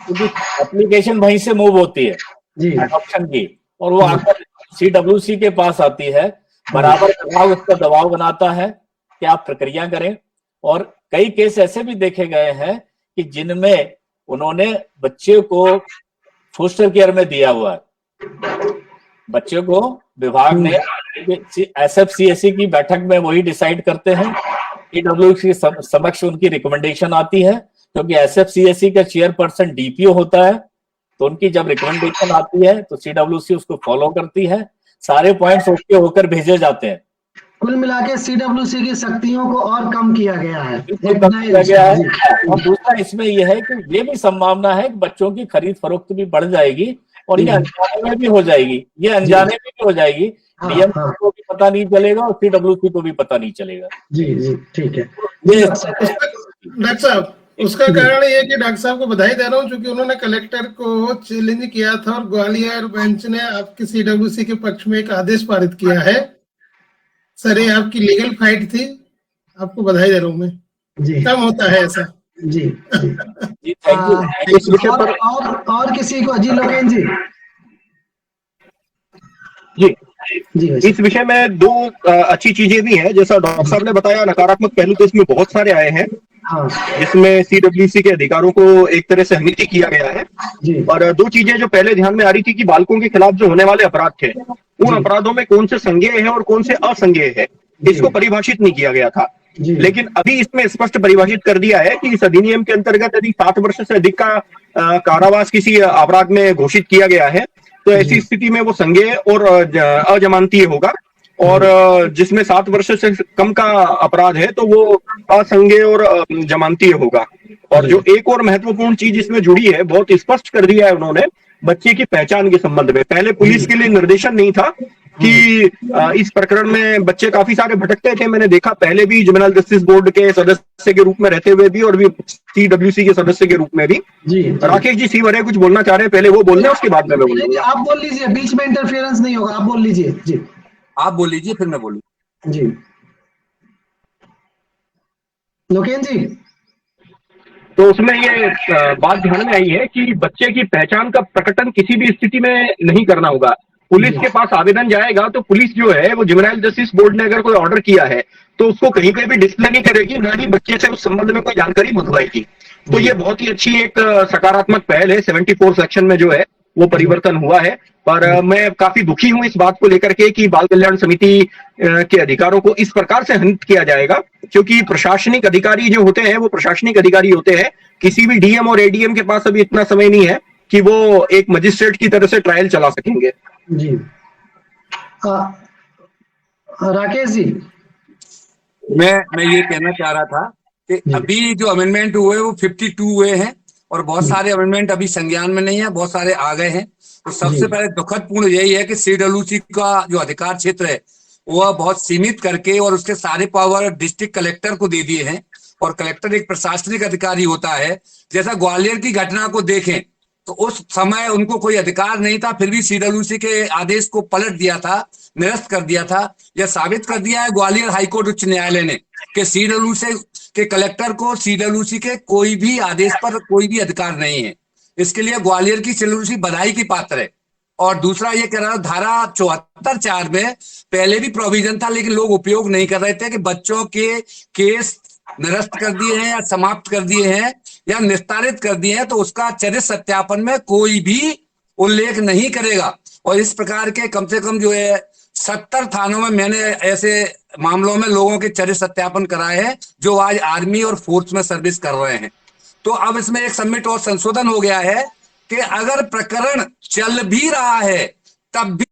Speaker 5: क्योंकि एप्लीकेशन वहीं से मूव होती है
Speaker 1: जी,
Speaker 5: अडॉप्शन की, और वो आकर सीडब्ल्यूसी के पास आती है, बराबर विभाग उसका दबाव बनाता है कि आप प्रक्रिया करें। और कई केस ऐसे भी देखे गए हैं कि जिनमें उन्होंने बच्चे को फोस्टर केयर में दिया हुआ है। बच्चे को विभाग ने एसएफसीएससी की बैठक में वही डिसाइड करते हैं, सीडब्ल्यूसी समक्ष उनकी रिकमेंडेशन आती है, क्योंकि एसएफसीएससी का चेयरपर्सन डीपीओ होता है, तो उनकी जब रिकमेंडेशन आती है तो सीडब्ल्यूसी उसको फॉलो करती है, सारे पॉइंट्स ओके होकर भेजे जाते हैं।
Speaker 1: कुल मिला के सीडब्ल्यूसी की शक्तियों को और कम किया गया है।
Speaker 5: कम किया गया है। और दूसरा इसमें यह है कि ये भी संभावना है कि बच्चों की खरीद फरोख्त भी बढ़ जाएगी, और ये अनजाने में भी हो जाएगी, ये अनजाने में भी हो जाएगी। डीएम को भी पता नहीं चलेगा और सीडब्ल्यूसी को भी पता नहीं चलेगा।
Speaker 1: जी, जी, ठीक है।
Speaker 4: डॉक्टर साहब, उसका कारण ये है कि डॉक्टर साहब को बधाई दे रहा हूँ, क्योंकि उन्होंने कलेक्टर को चैलेंज किया था और ग्वालियर बेंच ने आपके सीडब्ल्यूसी के पक्ष में एक आदेश पारित किया है। सर, ये आपकी लीगल फाइट थी, आपको बधाई दे रहा हूँ मैं।
Speaker 1: जी,
Speaker 4: कम होता है ऐसा।
Speaker 1: जी, जी,
Speaker 5: जी, थैंक यू।
Speaker 1: इस विषय पर और किसी को? जी, लोकेन जी।
Speaker 7: जी
Speaker 1: जी,
Speaker 7: इस विषय में 2 अच्छी चीजें भी हैं। जैसा डॉक्टर साहब ने बताया, नकारात्मक पहलू तो इसमें बहुत सारे आए हैं,
Speaker 1: हाँ,
Speaker 7: जिसमें सीडब्ल्यूसी के अधिकारों को एक तरह से हमित किया गया है।
Speaker 1: जी,
Speaker 7: और 2 चीजें जो पहले ध्यान में आ रही थी कि बालकों के खिलाफ जो होने वाले अपराध थे, उन अपराधों में कौन से संज्ञेय है और कौन से असंज्ञेय है, इसको परिभाषित नहीं किया गया था। लेकिन अभी इसमें स्पष्ट परिभाषित कर दिया है कि इस अधिनियम के अंतर्गत यदि 7 वर्ष से अधिक का कारावास किसी अपराध में घोषित किया गया है, तो ऐसी स्थिति में वो संज्ञेय और अजमानतीय होगा, और जिसमें 7 वर्ष से कम का अपराध है तो वो असंज्ञेय और जमानतीय होगा। और जो एक और महत्वपूर्ण चीज इसमें जुड़ी है, बहुत स्पष्ट कर दिया है उन्होंने बच्चे की पहचान के संबंध में। पहले पुलिस के लिए निर्देशन नहीं था कि इस प्रकरण में बच्चे काफी सारे भटकते थे। मैंने देखा पहले भी जुवेनाइल जस्टिस बोर्ड के सदस्य के रूप में रहते हुए भी, और भी सीडब्ल्यूसी के सदस्य के रूप में भी।
Speaker 1: जी,
Speaker 7: राकेश जी सीवरे कुछ बोलना चाह रहे हैं, पहले वो बोल रहे हैं, उसके बाद में मैं बोलूंगा।
Speaker 1: आप बोल लीजिए, बीच में इंटरफेरेंस नहीं होगा, आप बोल लीजिए। जी,
Speaker 6: आप बोल लीजिए, फिर मैं बोलूँ।
Speaker 1: जी, लोकेन जी।
Speaker 7: तो उसमें ये बात ध्यान में आई है कि बच्चे की पहचान का प्रकटन किसी भी स्थिति में नहीं करना होगा। पुलिस के पास आवेदन जाएगा तो पुलिस जो है वो जुवेनाइल जस्टिस बोर्ड ने अगर कोई ऑर्डर किया है तो उसको कहीं पे भी डिस्प्ले नहीं करेगी, ना ही बच्चे से उस संबंध में कोई जानकारी मंगवाएगी। तो ये बहुत ही अच्छी एक सकारात्मक पहल है। 74 सेक्शन में जो है वो परिवर्तन हुआ है। पर मैं काफी दुखी हूं इस बात को लेकर के कि बाल कल्याण समिति के अधिकारों को इस प्रकार से हनित किया जाएगा, क्योंकि प्रशासनिक अधिकारी जो होते हैं वो प्रशासनिक अधिकारी होते हैं। किसी भी डीएम और एडीएम के पास अभी इतना समय नहीं है कि वो एक मजिस्ट्रेट की तरह से ट्रायल चला सकेंगे।
Speaker 1: जी, राकेश जी।
Speaker 6: मैं ये कहना चाह रहा था कि अभी जो अमेंडमेंट हुए वो 52 हुए हैं, और बहुत सारे अमेंडमेंट अभी संज्ञान में नहीं है, बहुत सारे आ गए हैं। तो सबसे पहले दुखदपूर्ण यही है कि सीडब्ल्यूसी का जो अधिकार क्षेत्र है वह बहुत सीमित करके और उसके सारे पावर डिस्ट्रिक्ट कलेक्टर को दे दिए हैं, और कलेक्टर एक प्रशासनिक अधिकारी होता है। जैसा ग्वालियर की घटना को देखें तो उस समय उनको कोई अधिकार नहीं था, फिर भी सीडब्ल्यूसी के आदेश को पलट दिया था, निरस्त कर दिया था। यह साबित कर दिया है ग्वालियर हाईकोर्ट उच्च न्यायालय ने कि सीडब्ल्यूसी के कलेक्टर को सीडब्ल्यूसी के कोई भी आदेश पर कोई भी अधिकार नहीं है। इसके लिए ग्वालियर की सीडब्ल्यूसी बधाई की पात्र है। और दूसरा ये कह रहा हूं, धारा 74(4) में पहले भी प्रोविजन था, लेकिन लोग उपयोग नहीं कर रहे थे कि बच्चों के केस निरस्त कर दिए हैं या समाप्त कर दिए हैं या निस्तारित कर दिए हैं, तो उसका चरित्र सत्यापन में कोई भी उल्लेख नहीं करेगा। और इस प्रकार के कम से कम जो है 70 थानों में मैंने ऐसे मामलों में लोगों के चरित्र सत्यापन कराए हैं जो आज आर्मी और फोर्स में सर्विस कर रहे हैं। तो अब इसमें एक सबमिट और संशोधन हो गया है कि अगर प्रकरण चल भी रहा है तब भी